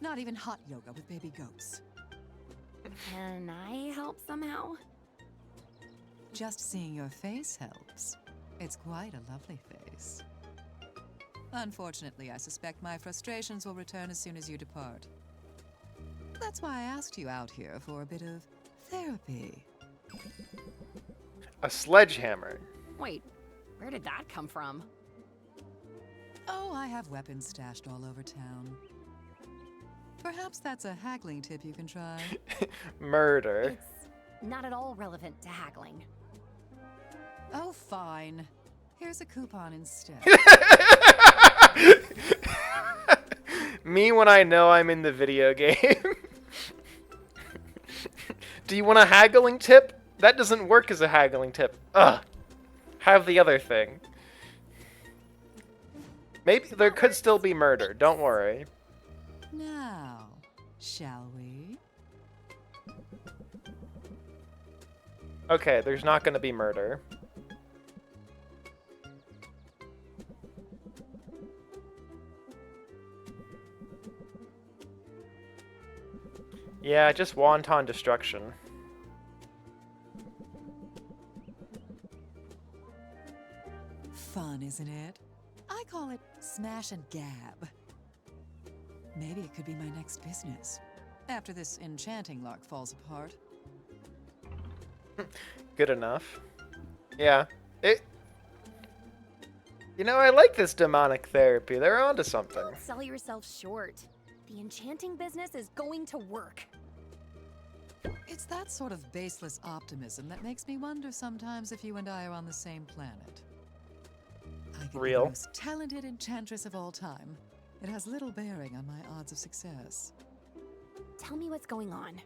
Not even hot yoga with baby goats. Can I help somehow? Just seeing your face helps. It's quite a lovely face. Unfortunately, I suspect my frustrations will return as soon as you depart. That's why I asked you out here for a bit of therapy. A sledgehammer. Wait, where did that come from? Oh, I have weapons stashed all over town. Perhaps that's a haggling tip you can try. Murder. It's not at all relevant to haggling. Oh, fine. Here's a coupon instead. Me when I know I'm in the video game. Do you want a haggling tip? That doesn't work as a haggling tip. Ugh. Have the other thing. Maybe there could still be murder. Don't worry. Now, shall we? Okay, there's not going to be murder. Yeah, just wanton destruction. Fun, isn't it? I call it smash and gab. Maybe it could be my next business. After this enchanting lark falls apart. Good enough. Yeah. You know, I like this demonic therapy. They're onto something. Don't sell yourself short. The enchanting business is going to work. It's that sort of baseless optimism that makes me wonder sometimes if you and I are on the same planet. I could be Real. the most talented enchantress of all time. It has little bearing on my odds of success. Tell me what's going on.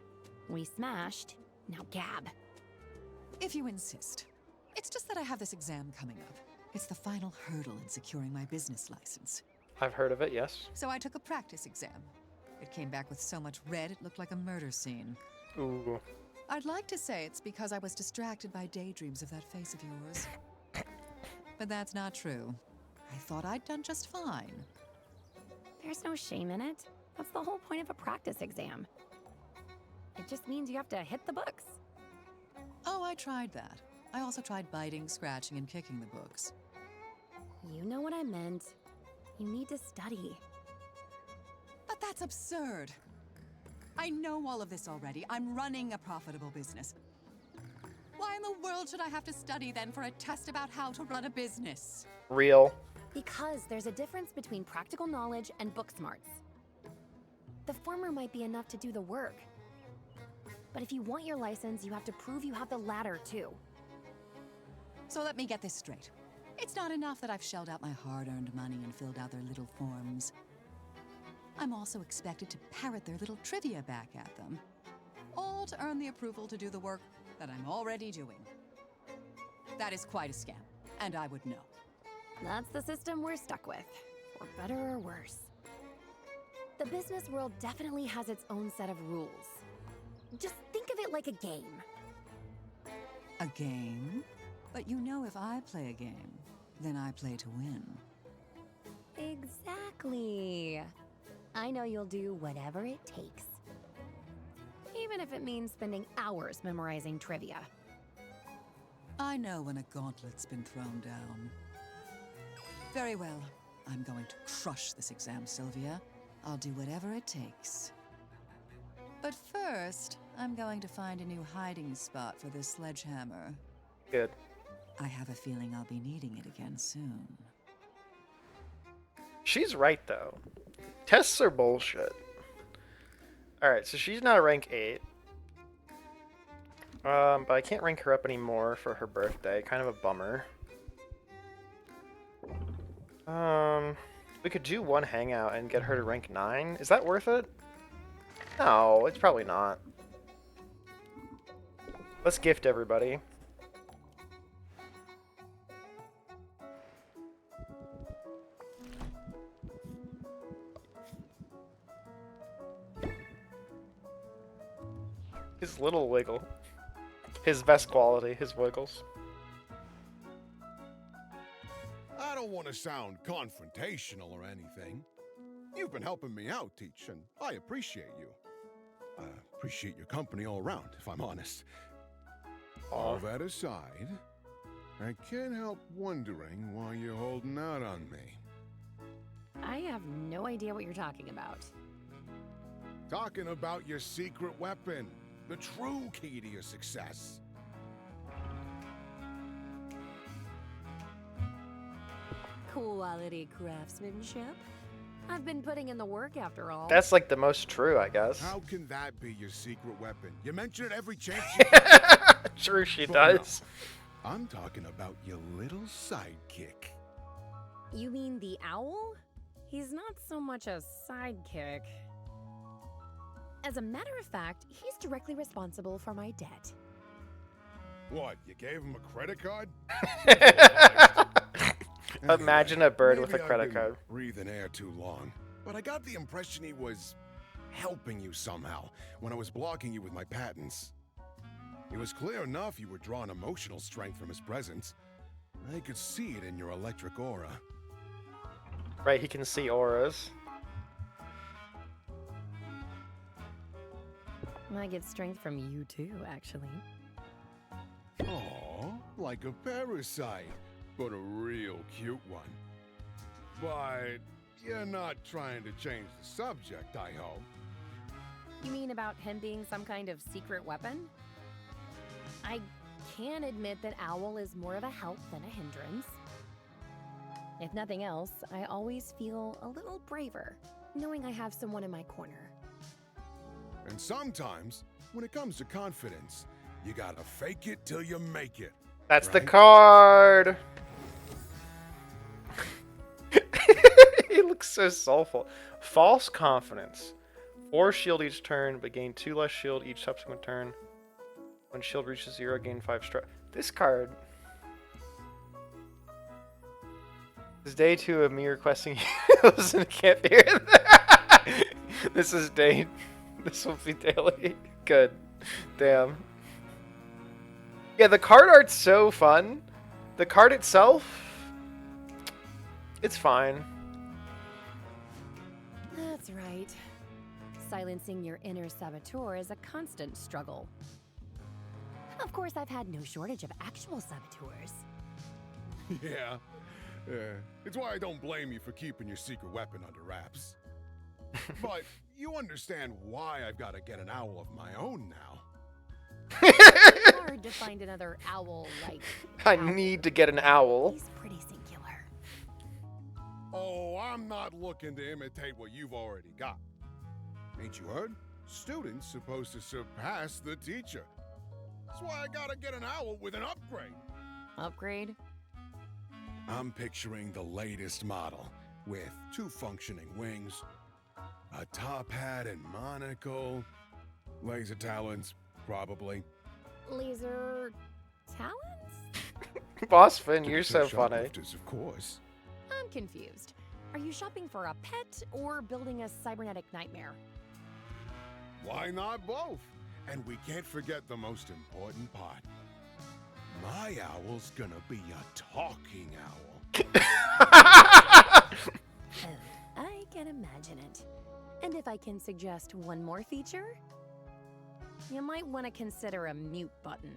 We smashed. Now gab. If you insist. It's just that I have this exam coming up. It's the final hurdle in securing my business license. I've heard of it, yes. So I took a practice exam. It came back with so much red it looked like a murder scene. Ooh. I'd like to say it's because I was distracted by daydreams of that face of yours. But that's not true. I thought I'd done just fine. There's no shame in it. That's the whole point of a practice exam. It just means you have to hit the books. Oh, I tried that. I also tried biting, scratching, and kicking the books. You know what I meant. You need to study. But that's absurd. I know all of this already. I'm running a profitable business. Why in the world should I have to study then for a test about how to run a business? Real. Because there's a difference between practical knowledge and book smarts. The former might be enough to do the work. But if you want your license, you have to prove you have the latter too. So let me get this straight. It's not enough that I've shelled out my hard-earned money and filled out their little forms. I'm also expected to parrot their little trivia back at them. All to earn the approval to do the work that I'm already doing. That is quite a scam, and I would know. That's the system we're stuck with, for better or worse. The business world definitely has its own set of rules. Just think of it like a game. A game? But you know if I play a game, then I play to win. Exactly. I know you'll do whatever it takes. Even if it means spending hours memorizing trivia. I know when a gauntlet's been thrown down. Very well. I'm going to crush this exam, Sylvia. I'll do whatever it takes. But first, I'm going to find a new hiding spot for this sledgehammer. Good. I have a feeling I'll be needing it again soon. She's right, though. Tests are bullshit. Alright, so she's now rank 8. But I can't rank her up anymore for her birthday. Kind of a bummer. We could do one hangout and get her to rank 9. Is that worth it? No, it's probably not. Let's gift everybody. His little wiggle. His best quality, his wiggles. I don't want to sound confrontational or anything, You've been helping me out, Teach, and I appreciate you. I appreciate your company all around, if I'm honest. All that aside, I can't help wondering why you're holding out on me. I have no idea what you're talking about. Talking about your secret weapon, the true key to your success. Quality craftsmanship? I've been putting in the work after all. That's like the most true, I guess. How can that be your secret weapon? You mention it every chance Sure she But does. no, I'm talking about your little sidekick. You mean the owl? He's not so much a sidekick. As a matter of fact, he's directly responsible for my debt. What, you gave him a credit card? Imagine a bird with a maybe I've credit been card. breathing air too long, but I got the impression he was helping you somehow when I was blocking you with my patents. It was clear enough you were drawing emotional strength from his presence. I could see it in your electric aura. Right, he can see auras. I get strength from you too, actually. Aw, like a parasite, but a real cute one. But you're not trying to change the subject, I hope. You mean about him being some kind of secret weapon? I can admit that Owl is more of a help than a hindrance. If nothing else, I always feel a little braver, knowing I have someone in my corner. And sometimes, when it comes to confidence, you gotta fake it till you make it. That's the right? card. He looks so soulful. False confidence. 4 shield each turn, but gain 2 less shield each subsequent turn. When shield reaches 0, gain 5 strike. This card. This is day 2 of me requesting heals and can't hear that. This is day. This will be daily. Good. Damn. Yeah, the card art's so fun. The card itself, it's fine. That's right. Silencing your inner saboteur is a constant struggle. Of course, I've had no shortage of actual saboteurs. Yeah. It's why I don't blame you for keeping your secret weapon under wraps. But you understand why I've got to get an owl of my own now. Hard to find another owl-like. I need to get an owl. He's pretty singular. Oh, I'm not looking to imitate what you've already got. Ain't you heard? Students supposed to surpass the teacher. That's why I gotta get an owl with an upgrade. Upgrade? I'm picturing the latest model with 2 functioning wings, a top hat and monocle, laser talons, probably. Laser talents? Boss Finn, you're Typical so funny. shoplifters, of course. I'm confused. Are you shopping for a pet or building a cybernetic nightmare? Why not both? And we can't forget the most important part. My owl's gonna be a talking owl. I can imagine it. And if I can suggest one more feature, you might want to consider a mute button,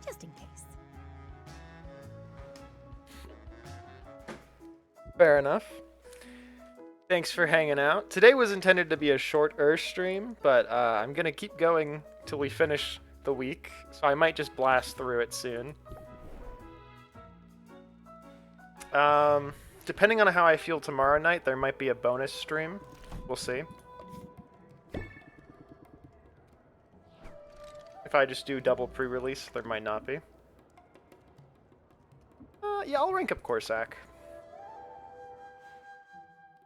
just in case. Fair enough. Thanks for hanging out. Today was intended to be a short Earth stream, but I'm gonna keep going till we finish the week, so I might just blast through it soon. Depending on how I feel tomorrow night, there might be a bonus stream. We'll see. If I just do double pre-release, there might not be. Yeah, I'll rank up Corsac.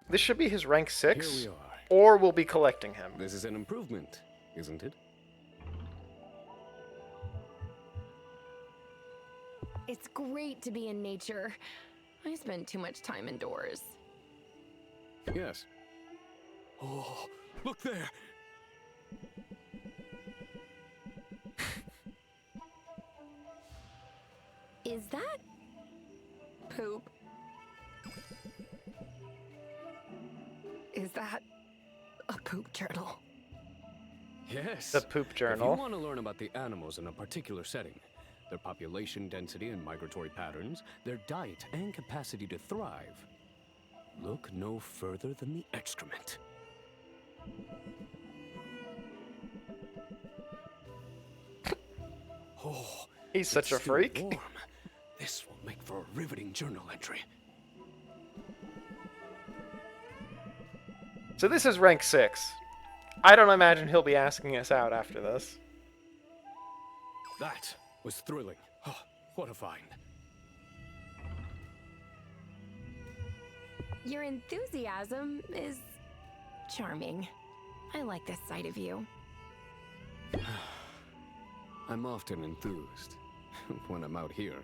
This should be his rank 6, Here we are. or we'll be collecting him. This is an improvement, isn't it? It's great to be in nature. I spend too much time indoors. Yes. Oh, look there! Is that poop? Is that a poop journal? Yes. The poop If you journal. want to learn about the animals in a particular setting, their population density and migratory patterns, their diet and capacity to thrive, look no further than the excrement. Oh, He's such a it's still freak. warm. This will make for a riveting journal entry. So this is rank 6. I don't imagine he'll be asking us out after this. That was thrilling. Oh, what a find. Your enthusiasm is charming. I like this side of you. I'm often enthused when I'm out here.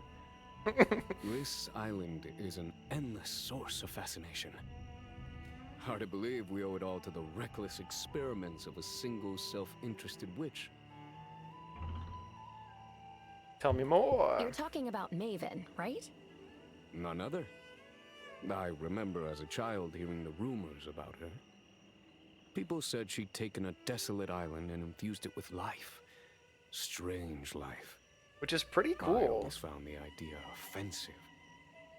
This island is an endless source of fascination. Hard to believe we owe it all to the reckless experiments of a single self-interested witch. Tell me more. You're talking about Maven, right? None other. I remember as a child hearing the rumors about her. People said she'd taken a desolate island and infused it with life. Strange life. Which is pretty I cool. always found the idea offensive.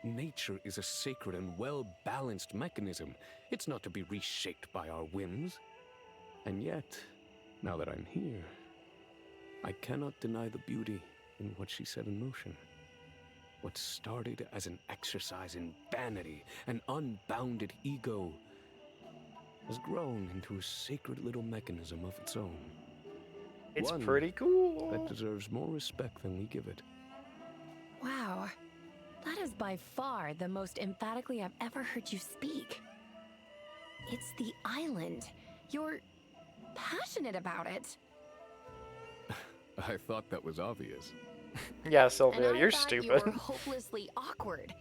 Nature is a sacred and well-balanced mechanism. It's not to be reshaped by our whims. And yet, now that I'm here, I cannot deny the beauty in what she set in motion. What started as an exercise in vanity and unbounded ego has grown into a sacred little mechanism of its own. It's One pretty cool. that deserves more respect than we give it. Wow. That is by far the most emphatically I've ever heard you speak. It's the island. You're passionate about it. I thought that was obvious. Yeah, And Sylvia, I you're thought stupid. you were hopelessly awkward.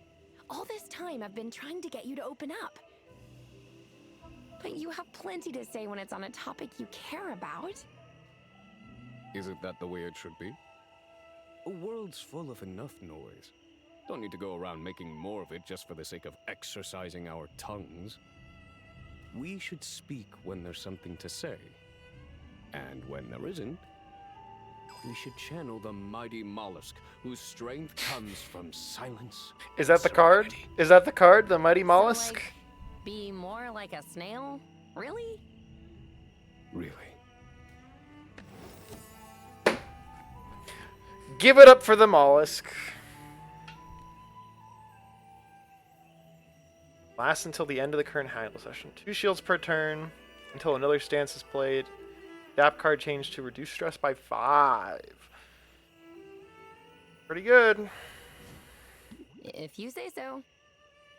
All this time I've been trying to get you to open up. But you have plenty to say when it's on a topic you care about. Isn't that the way it should be? A world's full of enough noise. Don't need to go around making more of it just for the sake of exercising our tongues. We should speak when there's something to say. And when there isn't, we should channel the mighty mollusk whose strength comes from silence. Is that the and card? serenity. Is that the card? The mighty mollusk? So, like, be more like a snail? Really? Really? Give it up for the mollusk. Lasts until the end of the current handle session. 2 shields per turn until another stance is played. Dap card change to reduce stress by 5. Pretty good. If you say so.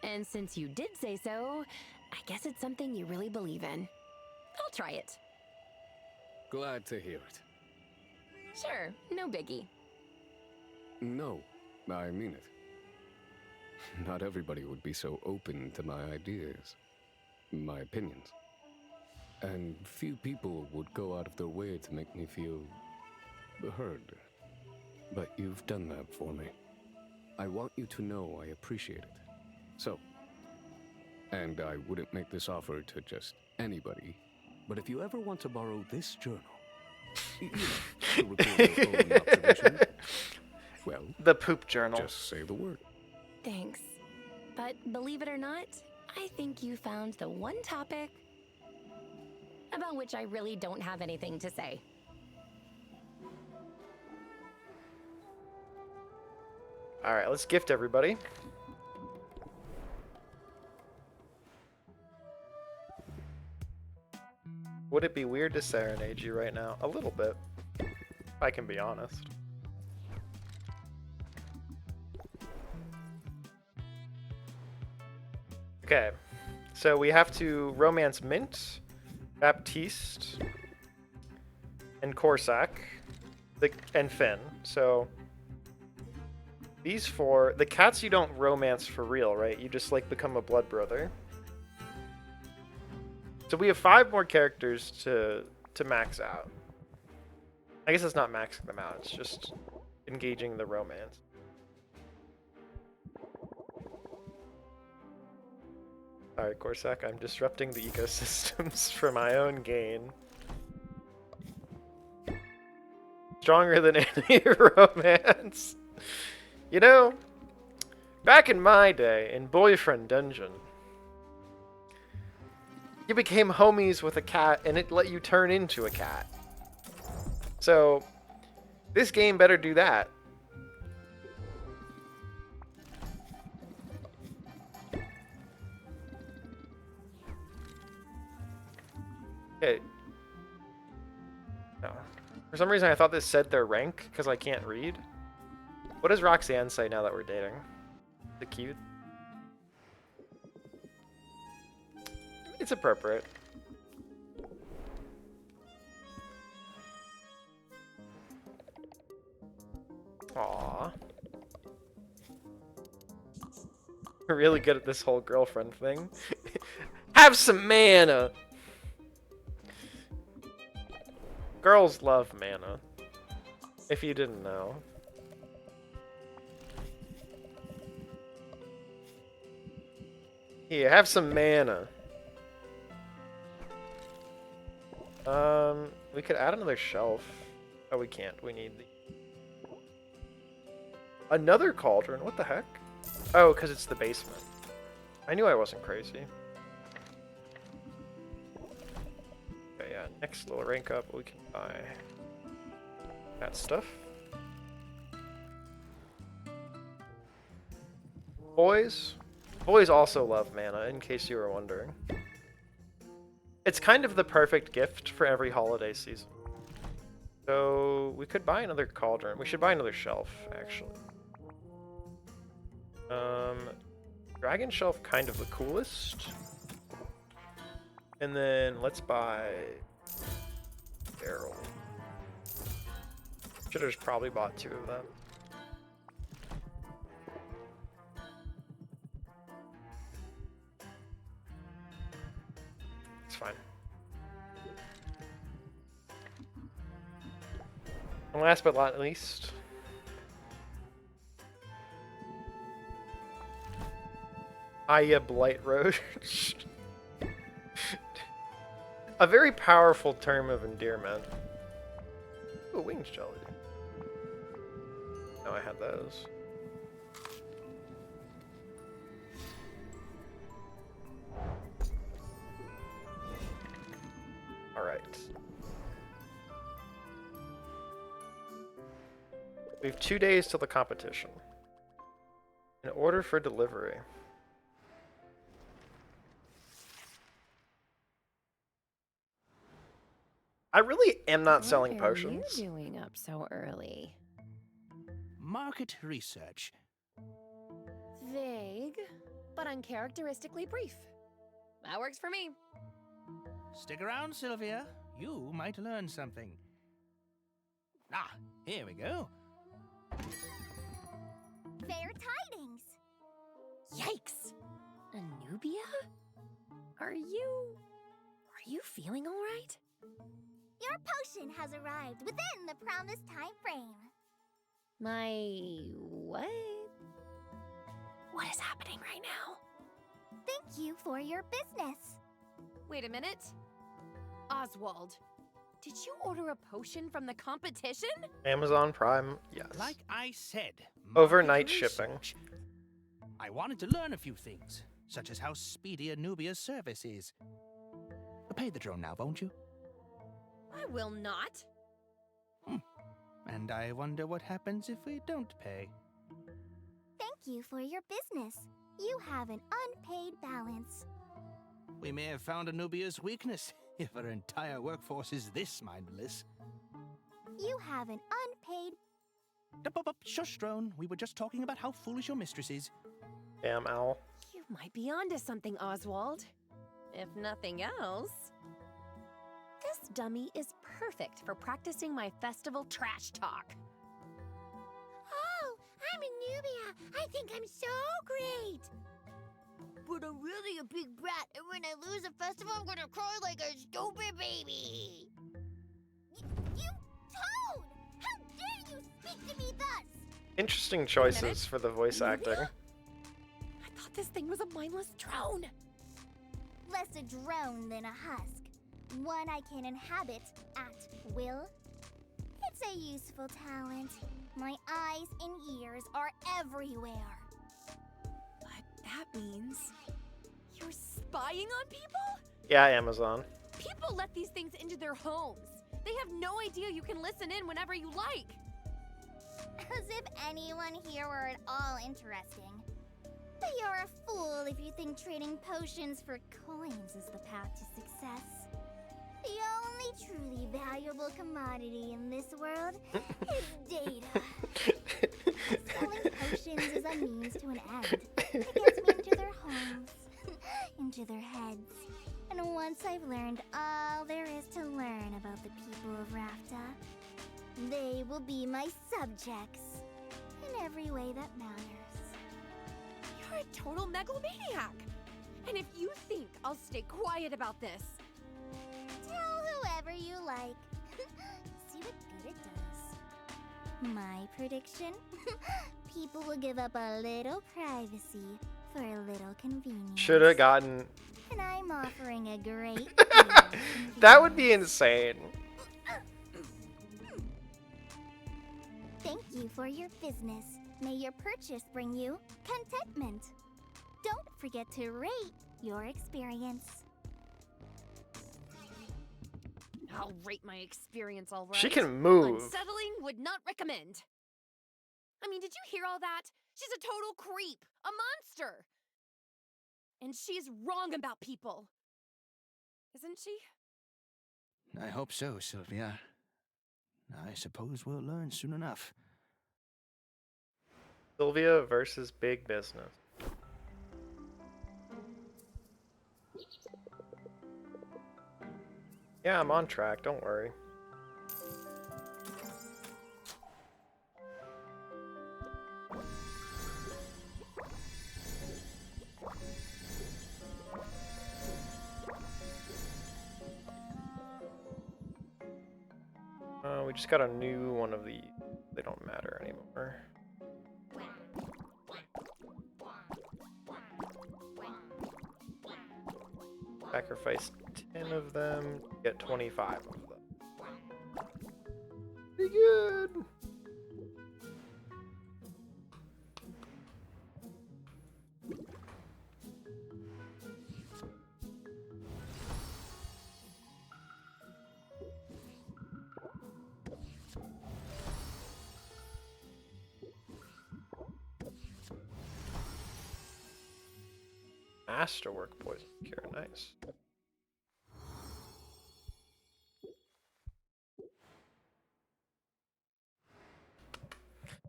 And since you did say so, I guess it's something you really believe in. I'll try it. Glad to hear it. Sure, no biggie. No, I mean it. Not everybody would be so open to my ideas, my opinions. And few people would go out of their way to make me feel heard. But you've done that for me. I want you to know I appreciate it. So, and I wouldn't make this offer to just anybody, but if you ever want to borrow this journal, you know, to record your own observations, well, The poop journal. just say the word. Thanks. But believe it or not, I think you found the one topic about which I really don't have anything to say. Alright, let's gift everybody. Would it be weird to serenade you right now? A little bit. If I can be honest. Okay, so we have to romance Mint, Baptiste, and Corsac, and Finn. So these 4, the cats you don't romance for real, right? You just like become a blood brother. So we have 5 more characters to max out. I guess it's not maxing them out, it's just engaging the romance. Alright, Corsac, I'm disrupting the ecosystems for my own gain. Stronger than any romance. You know, back in my day, in Boyfriend Dungeon, you became homies with a cat and it let you turn into a cat. So, this game better do that. Okay. No. For some reason I thought this said their rank, because I can't read. What does Roxanne say now that we're dating? The cute? It's appropriate. Aww. We're really good at this whole girlfriend thing. Have some mana! Girls love mana. If you didn't know. Here, have some mana. We could add another shelf. Oh, we can't. We need the... Another cauldron? What the heck? Oh, because it's the basement. I knew I wasn't crazy. Okay, yeah, next little rank up, we can buy that stuff. Boys also love mana, in case you were wondering. It's kind of the perfect gift for every holiday season. So, we could buy another cauldron. We should buy another shelf, actually. Dragon shelf kind of the coolest. And then let's buy barrel. Should have just probably bought 2 of them. It's fine. And last but not least, Aya Blight Roach. A very powerful term of endearment. Ooh, winged jelly. Oh, I had those. Alright. We have 2 days till the competition. An order for delivery. I really am not selling potions. What are you doing up so early? Market research. Vague, but uncharacteristically brief. That works for me. Stick around, Sylvia. You might learn something. Ah, here we go. Fair tidings. Yikes! Anubia? Are you feeling all right? Your potion has arrived within the promised time frame. My what? What is happening right now? Thank you for your business. Wait a minute. Oswald, did you order a potion from the competition? Amazon Prime, yes. Like I said, Overnight market shipping. research. I wanted to learn a few things, such as how speedy Anubia's service is. Pay the drone now, won't you? I will not. And I wonder what happens if we don't pay. Thank you for your business. You have an unpaid balance. We may have found Anubia's weakness if her entire workforce is this mindless. You have an unpaid... Up, shush, drone. We were just talking about how foolish your mistress is. Damn owl. You might be onto something, Oswald. If nothing else, this dummy is perfect for practicing my festival trash talk. Oh, I'm Anubia. I think I'm so great. But I'm really a big brat, and when I lose a festival, I'm gonna cry like a stupid baby. You Toad! How dare you speak to me thus? Interesting choices for the voice acting. I thought this thing was a mindless drone. Less a drone than a husk. One I can inhabit at will. It's a useful talent. My eyes and ears are everywhere. But that means you're spying on people? Yeah, Amazon. People let these things into their homes. They have no idea you can listen in whenever you like. As if anyone here were at all interesting. But you're a fool if you think trading potions for coins is the path to success. The only truly valuable commodity in this world is data. Selling potions is a means to an end. It gets me into their homes, into their heads. And once I've learned all there is to learn about the people of Rafta, they will be my subjects in every way that matters. You're a total megalomaniac. And if you think I'll stay quiet about this, tell whoever you like. See what good it does. My prediction? People will give up a little privacy for a little convenience. Should have gotten. And I'm offering a great That would be insane. Thank you for your business. May your purchase bring you contentment. Don't forget to rate your experience. I'll rate my experience all right. She can move. Unsettling, would not recommend. I mean, did you hear all that? She's a total creep, a monster. And she's wrong about people. Isn't she? I hope so, Sylvia. I suppose we'll learn soon enough. Sylvia versus big business. Yeah, I'm on track, don't worry. We just got a new one of these. They don't matter anymore. Sacrifice 10 of them, get 25 of them. Pretty good! Masterwork poison cure, nice.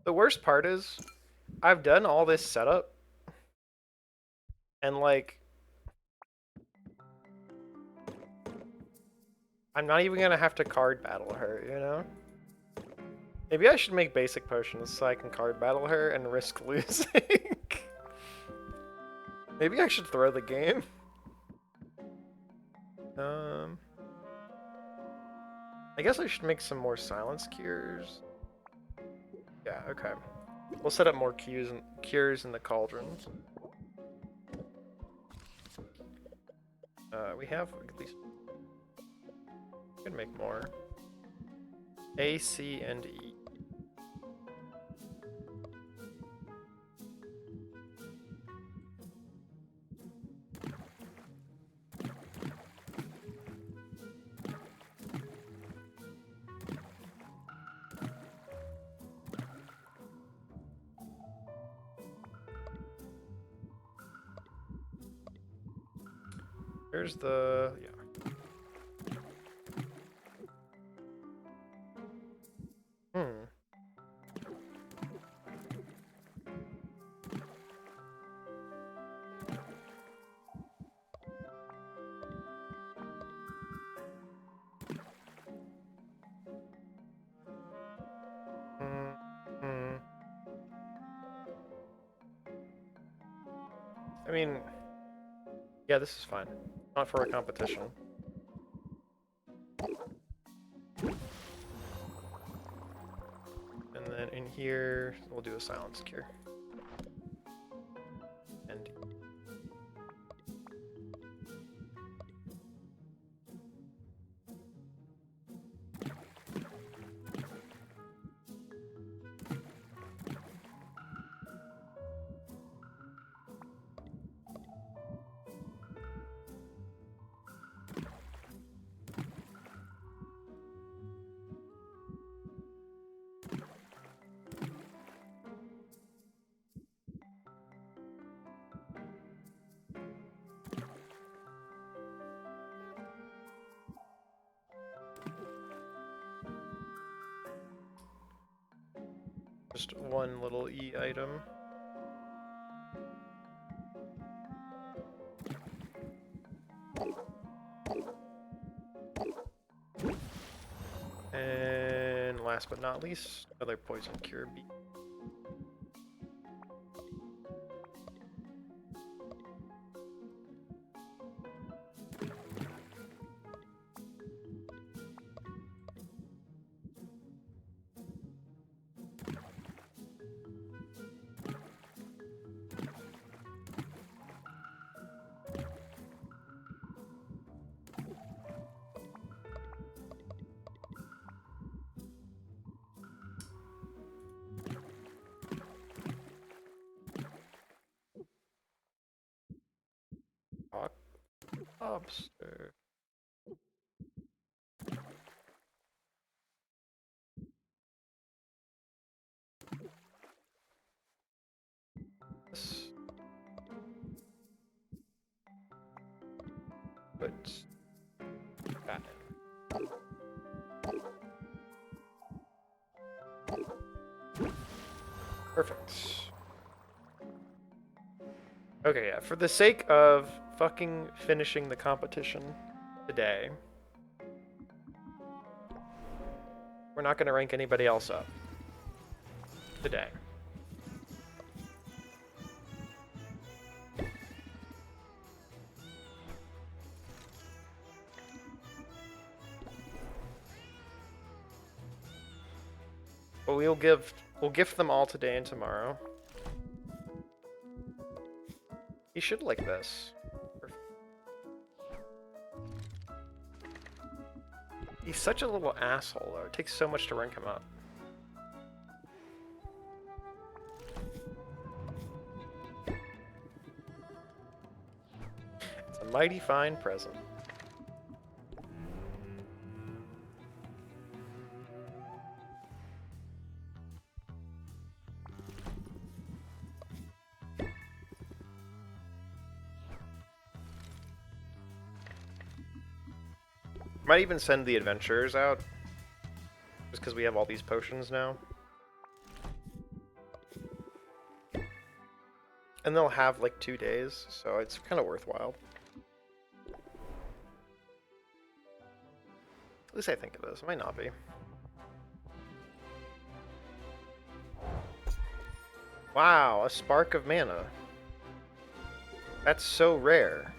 The worst part is, I've done all this setup, and like, I'm not even gonna have to card battle her, you know? Maybe I should make basic potions so I can card battle her and risk losing. Maybe I should throw the game. I guess I should make some more silence cures. Yeah, okay. We'll set up more cures in the cauldrons. We have at least. We can make more. A, C, and E. Here's the, yeah. I mean, yeah, this is fine. Not for a competition. And then in here, we'll do a silence cure. And Just one little E item. And last but not least, another poison cure beat. Lobster. This. Put that in. Perfect. Okay, yeah, for the sake of fucking finishing the competition today, we're not going to rank anybody else up today. But we'll gift them all today and tomorrow. He should like this. He's such a little asshole, though. It takes so much to rank him up. It's a mighty fine present. Might even send the adventurers out, just because we have all these potions now. And they'll have like 2 days, so it's kind of worthwhile. At least I think it is. It might not be. Wow, a spark of mana. That's so rare.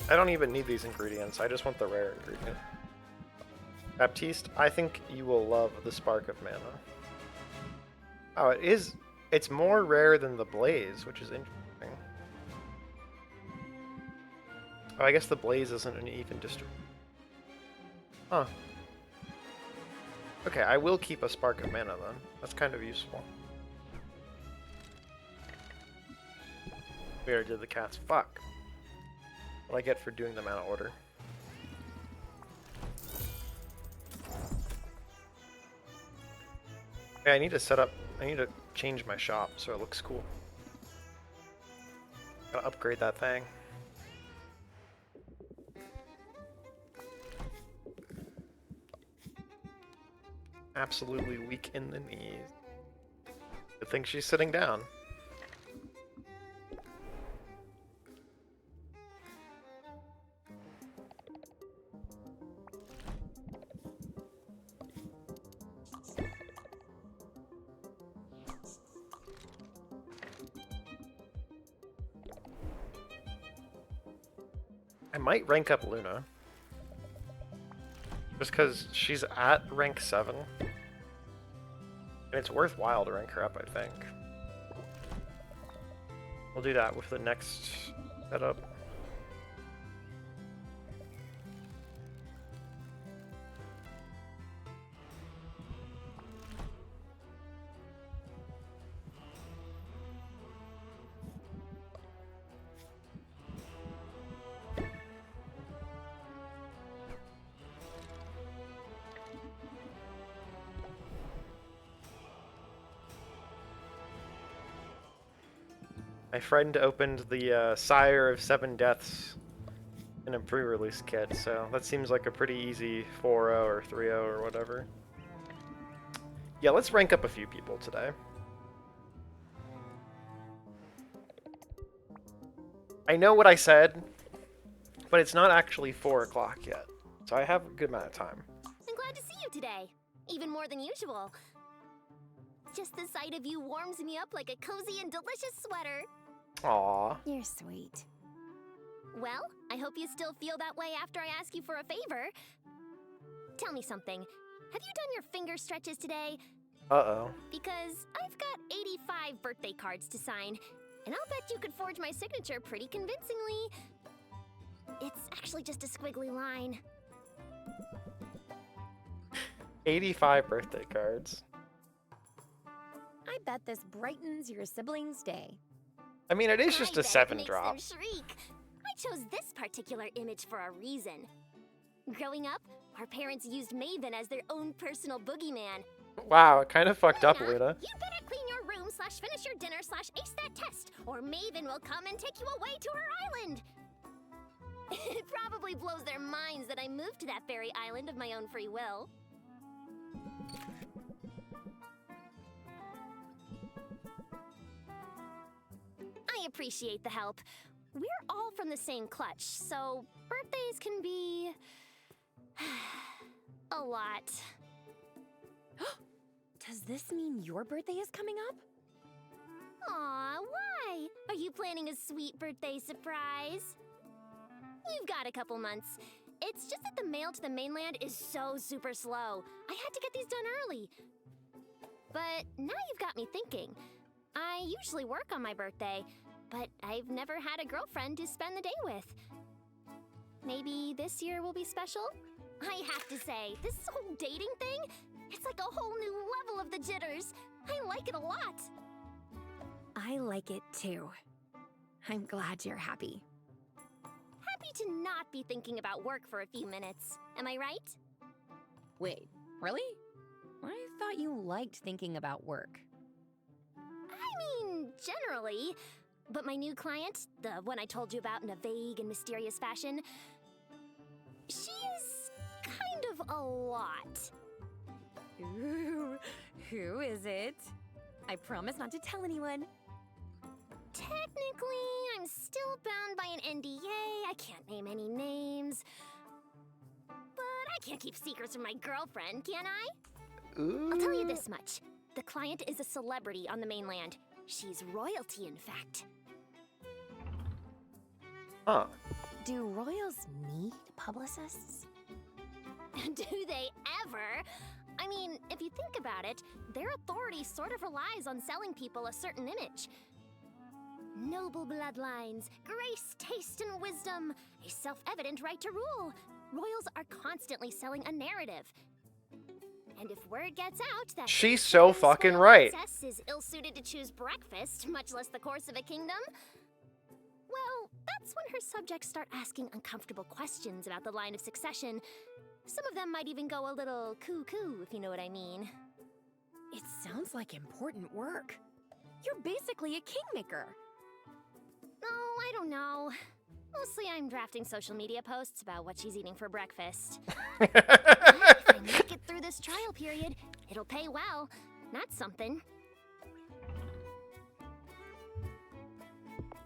I don't even need these ingredients, I just want the rare ingredient. Baptiste, I think you will love the Spark of Mana. Oh, it's more rare than the Blaze, which is interesting. Oh, I guess the Blaze isn't an even distribution. Huh. Okay, I will keep a Spark of Mana then. That's kind of useful. We already did the cats. Fuck. What I get for doing them out of order. Yeah, I need to change my shop so it looks cool. Gotta upgrade that thing. Absolutely weak in the knees. Good thing she's sitting down. I might rank up Luna. Just because she's at rank 7. And it's worthwhile to rank her up, I think. We'll do that with the next setup. My friend opened the Sire of Seven Deaths in a pre-release kit, so that seems like a pretty easy 4-0 or 3-0 or whatever. Yeah, let's rank up a few people today. I know what I said, but it's not actually 4 o'clock yet, so I have a good amount of time. I'm glad to see you today. Even more than usual. Just the sight of you warms me up like a cozy and delicious sweater. Aww. You're sweet. Well, I hope you still feel that way after I ask you for a favor. Tell me something. Have you done your finger stretches today? Uh-oh. Because I've got 85 birthday cards to sign, and I'll bet you could forge my signature pretty convincingly. It's actually just a squiggly line. 85 birthday cards. I bet this brightens your sibling's day. I mean, it is just I a bet 7 it makes drop. them shriek. I chose this particular image for a reason. Growing up, our parents used Maven as their own personal boogeyman. Wow, it kind of fucked up, Luna. You better clean your room / finish your dinner / ace that test, or Maven will come and take you away to her island. It probably blows their minds that I moved to that fairy island of my own free will. I appreciate the help. We're all from the same clutch, so birthdays can be a lot. Does this mean your birthday is coming up? Aw, why? Are you planning a sweet birthday surprise? You've got a couple months. It's just that the mail to the mainland is so super slow. I had to get these done early. But now you've got me thinking. I usually work on my birthday, but I've never had a girlfriend to spend the day with. Maybe this year will be special? I have to say, this whole dating thing, it's like a whole new level of the jitters. I like it a lot. I like it too. I'm glad you're happy. Happy to not be thinking about work for a few minutes. Am I right? Wait, really? I thought you liked thinking about work. I mean, generally. But my new client, the one I told you about in a vague and mysterious fashion, she's kind of a lot. Ooh, who is it? I promise not to tell anyone. Technically, I'm still bound by an NDA. I can't name any names. But I can't keep secrets from my girlfriend, can I? Ooh. I'll tell you this much. The client is a celebrity on the mainland. She's royalty, in fact. Huh. Do royals need publicists? Do they ever? I mean, if you think about it, their authority sort of relies on selling people a certain image. Noble bloodlines, grace, taste, and wisdom, a self-evident right to rule. Royals are constantly selling a narrative. And if word gets out that She's so fucking right. princess is ill-suited to choose breakfast, much less the course of a kingdom, well, that's when her subjects start asking uncomfortable questions about the line of succession. Some of them might even go a little cuckoo, if you know what I mean. It sounds like important work. You're basically a kingmaker. Oh, I don't know. Mostly I'm drafting social media posts about what she's eating for breakfast. If I make it through this trial period, it'll pay well. That's something.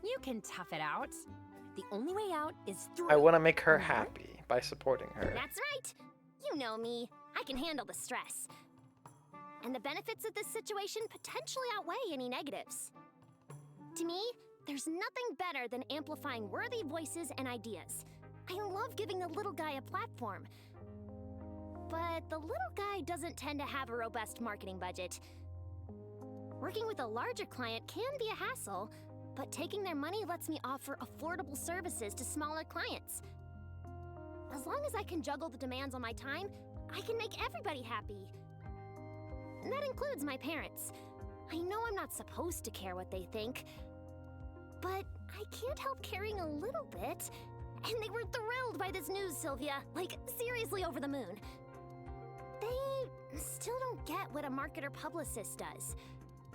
You can tough it out. The only way out is through. I want to make her Remember? happy by supporting her. That's right. You know me. I can handle the stress. And the benefits of this situation potentially outweigh any negatives. To me, there's nothing better than amplifying worthy voices and ideas. I love giving the little guy a platform. But the little guy doesn't tend to have a robust marketing budget. Working with a larger client can be a hassle, but taking their money lets me offer affordable services to smaller clients. As long as I can juggle the demands on my time, I can make everybody happy. And that includes my parents. I know I'm not supposed to care what they think, but I can't help caring a little bit. And they were thrilled by this news, Sylvia. Like, seriously over the moon. They still don't get what a marketer publicist does.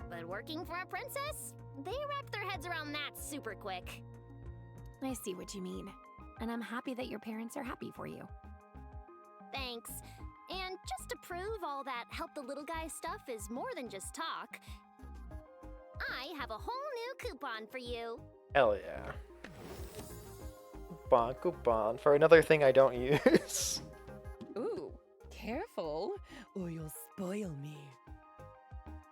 But working for a princess? They wrap their heads around that super quick. I see what you mean. And I'm happy that your parents are happy for you. Thanks. And just to prove all that help the little guy stuff is more than just talk, I have a whole new coupon for you. Hell yeah. Coupon for another thing I don't use. Ooh, careful, or you'll spoil me.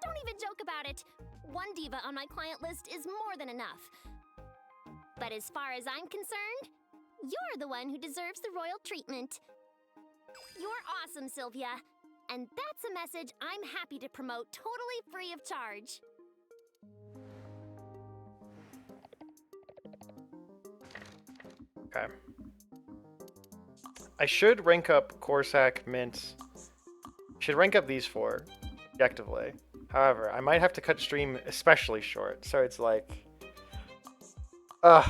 Don't even joke about it. One diva on my client list is more than enough. But as far as I'm concerned, you're the one who deserves the royal treatment. You're awesome, Sylvia. And that's a message I'm happy to promote totally free of charge. Okay. I should rank up Corsac, Mint. Should rank up these four, objectively. However, I might have to cut stream especially short, so it's like... For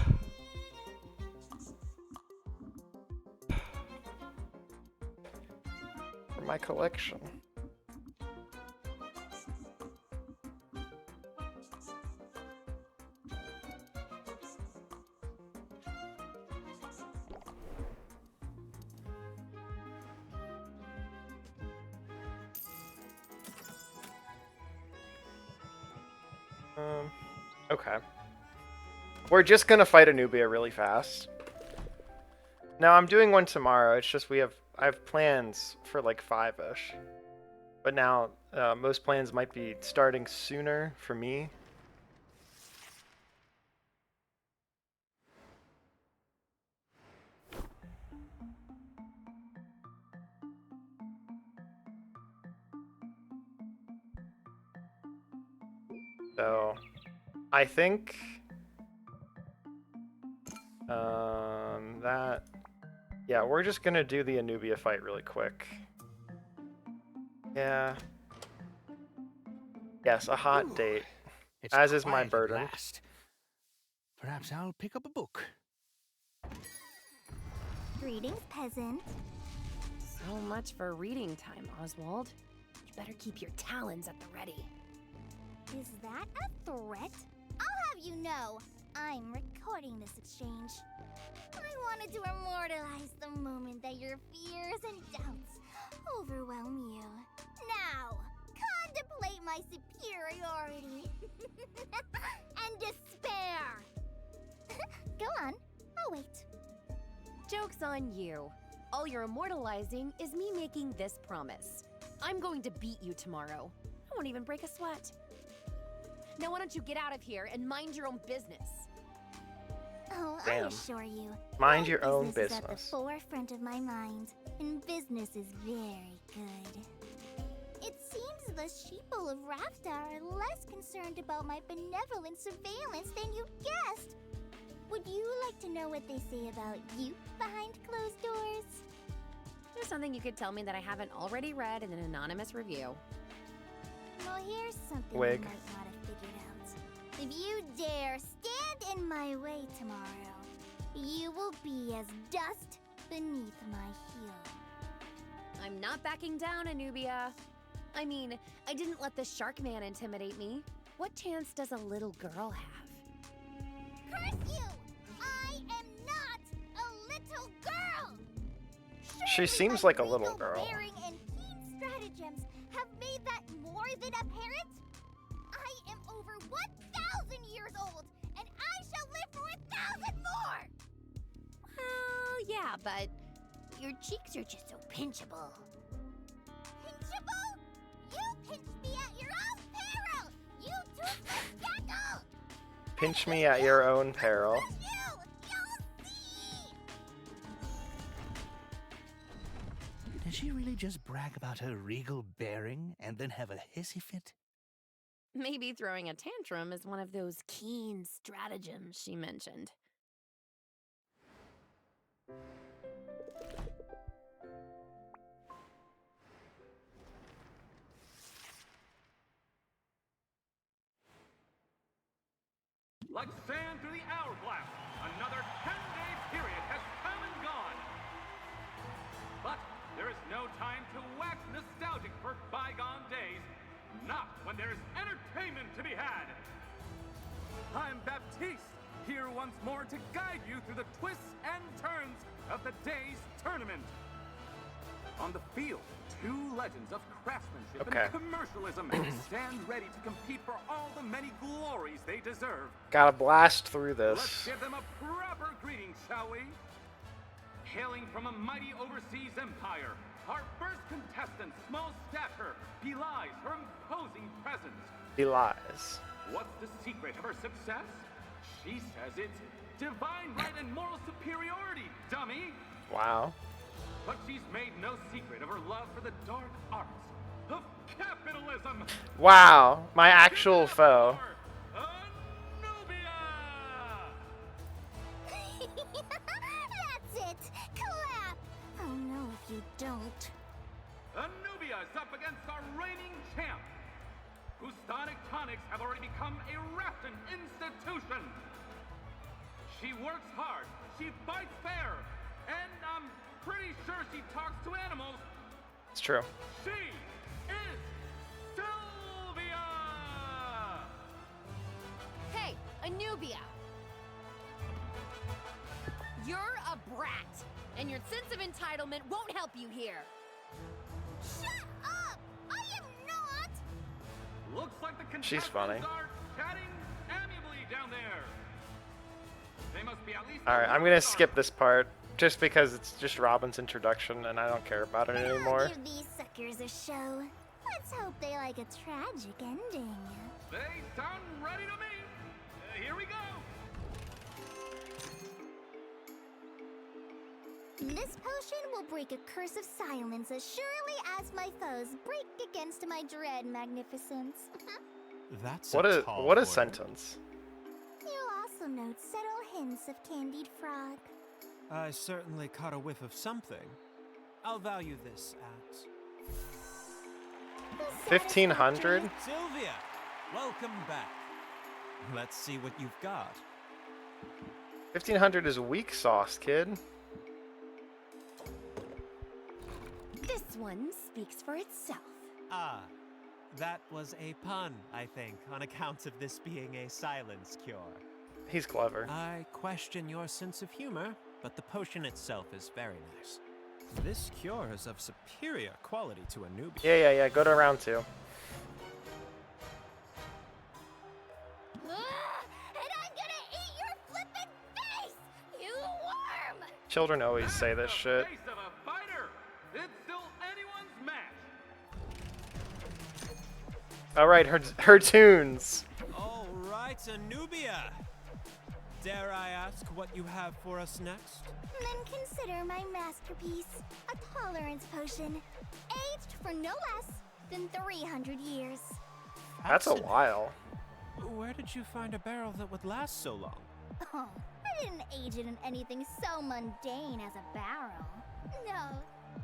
my collection. Okay. We're just gonna fight Anubia really fast. No, I'm doing one tomorrow. It's just I have plans for like 5-ish. But now most plans might be starting sooner for me. So I think yeah, we're just gonna do the Anubia fight really quick. Yeah. Yes, a hot date. It's As is my quiet at burden. last. Perhaps I'll pick up a book. Greetings, peasant. So much for reading time, Oswald. You better keep your talons at the ready. Is that a threat? I'll have you know, I'm recording this exchange. I wanted to immortalize the moment that your fears and doubts overwhelm you. Now, contemplate my superiority and despair. Go on, I'll wait. Joke's on you. All you're immortalizing is me making this promise. I'm going to beat you tomorrow. I won't even break a sweat. Now why don't you get out of here and mind your own business? Oh, Damn. I assure you. Mind my your own Is at the business. forefront of my mind, and business is very good. It seems the sheeple of Rafta are less concerned about my benevolent surveillance than you guessed. Would you like to know what they say about you behind closed doors? There's something you could tell me that I haven't already read in an anonymous review. Well, here's something Wig. you might not have figured out. If you dare stand in my way tomorrow, you will be as dust beneath my heel. I'm not backing down, Anubia. I mean, I didn't let the shark man intimidate me. What chance does a little girl have? Curse you! I am not a little girl! She seems like a little girl. Bearing and keen stratagems have made that more than apparent? I am over 1,000 years old, and I shall live for 1,000 more! Well, yeah, but your cheeks are just so pinchable. Pinchable? You pinched me at your own peril! You toothless jackal! Pinch me at your own peril. You'll see! Does she really just brag about her regal bearing and then have a hissy fit? Maybe throwing a tantrum is one of those keen stratagems she mentioned. Like sand through the hourglass, another 10-day period has come and gone. But there is no time to wax nostalgic for bygone days. not when there's entertainment to be had. I'm Baptiste, here once more to guide you through the twists and turns of the day's tournament. On the field, two legends of craftsmanship and commercialism stand ready to compete for all the many glories they deserve. Gotta blast through this. Let's give them a proper greeting, shall we? Hailing from a mighty overseas empire, our first contestant, small stature, belies her imposing presence. Belies. What's the secret of her success? She says it's divine right and moral superiority, dummy. Wow. But she's made no secret of her love for the dark arts of capitalism. Wow, my actual foe. That's it! Clap! Oh no, if you don't. Anubia's up against our reigning champ, whose sonic tonics have already become a Rafton institution. She works hard, she fights fair, and I'm pretty sure she talks to animals. It's true. She is Sylvia! Hey, Anubia! You're a brat, and your sense of entitlement won't help you here. Shut up! I am not! Looks like the She's contestants funny. are chatting amiably down there. They must be at least Alright, I'm gonna skip this part just because it's just Robin's introduction and I don't care about it anymore. I'll give these suckers a show. Let's hope they like a tragic ending. They sound ready to me. Here we go. This potion will break a curse of silence as surely as my foes break against my dread magnificence. That's What a order. sentence. You'll also note subtle hints of candied frog. I certainly caught a whiff of something. I'll value this at 1500? Sylvia, welcome back. Let's see what you've got. 1500 is weak sauce, kid. This one speaks for itself. Ah, that was a pun, I think, on account of this being a silence cure. He's clever. I question your sense of humor, but the potion itself is very nice. This cure is of superior quality to a newbie. Yeah, go to round 2. And I'm gonna eat your flippin' face, you worm! Children always say this shit. Face of a fighter. It's still anyone's match. Alright, her tunes. All right, Anubia. Dare I ask what you have for us next? Then consider my masterpiece, a tolerance potion, aged for no less than 300 years. That's a while. Where did you find a barrel that would last so long? Oh, I didn't age it in anything so mundane as a barrel. No,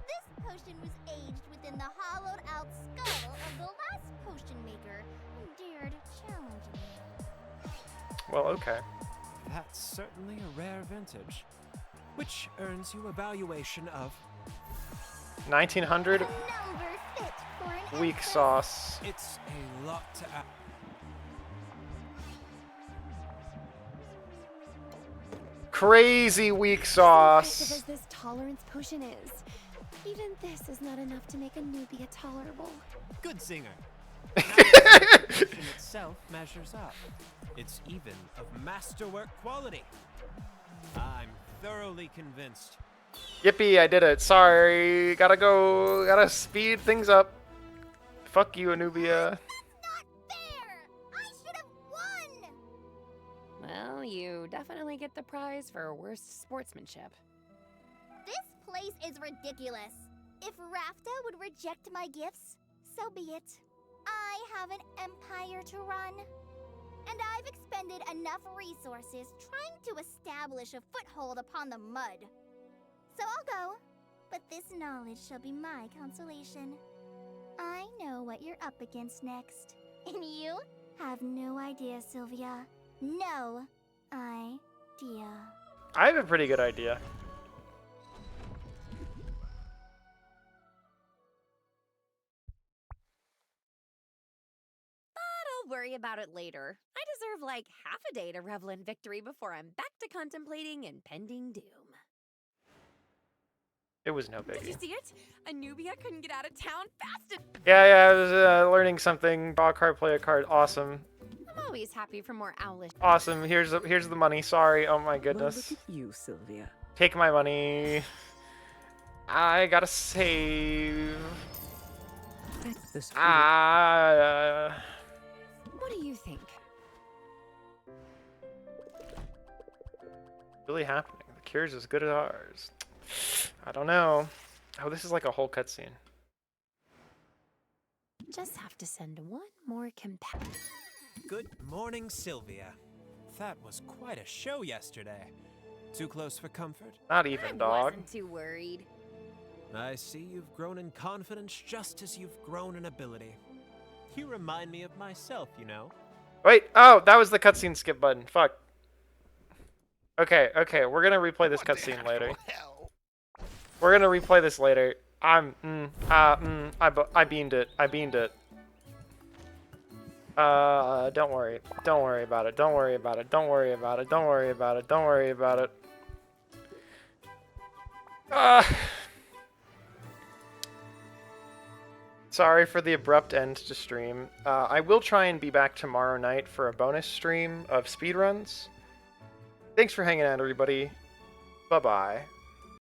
this potion was aged within the hollowed out skull of the last potion maker who dared challenge me. Well, okay. That's certainly a rare vintage, which earns you a valuation of 1900 A number fit for an weak empress. sauce. It's a lot to ask. Crazy weak As sauce. this tolerance potion is, even this is not enough to make Anubia tolerable. Good singer. The potion itself measures up. It's even of masterwork quality. I'm thoroughly convinced. Yippee, I did it. Sorry. Gotta go. Gotta speed things up. Fuck you, Anubia. Not fair! I should have won! Well, you definitely get the prize for worst sportsmanship. This place is ridiculous. If Rafta would reject my gifts, so be it. I have an empire to run. And I've expended enough resources trying to establish a foothold upon the mud. So I'll go, but this knowledge shall be my consolation. I know what you're up against next. And you have no idea, Sylvia. No idea. I have a pretty good idea. We'll worry about it later. I deserve like half a day to revel in victory before I'm back to contemplating impending doom. It was no Did you biggie. see it? Anubia couldn't get out of town fast enough. Yeah, I was learning something. Draw a card, play a card. Awesome. I'm always happy for more owlish. Awesome. Here's the money. Sorry. Oh my goodness. Look at you, Sylvia. Take my money. I gotta save. What do you think? Really happening. The cure's as good as ours. I don't know. Oh, this is like a whole cutscene. Just have to send one more companion. Good morning, Sylvia. That was quite a show yesterday. Too close for comfort? Not even, dog. Wasn't too worried. I see you've grown in confidence just as you've grown in ability. You remind me of myself, you know. Wait, oh, that was the cutscene skip button. Fuck. Okay, we're gonna replay this cutscene later. We're gonna replay this later. I beamed it. Don't worry. Don't worry about it. Don't worry about it. Don't worry about it. Don't worry about it. Don't worry about it. Sorry for the abrupt end to stream. I will try and be back tomorrow night for a bonus stream of speedruns. Thanks for hanging out, everybody. Bye-bye.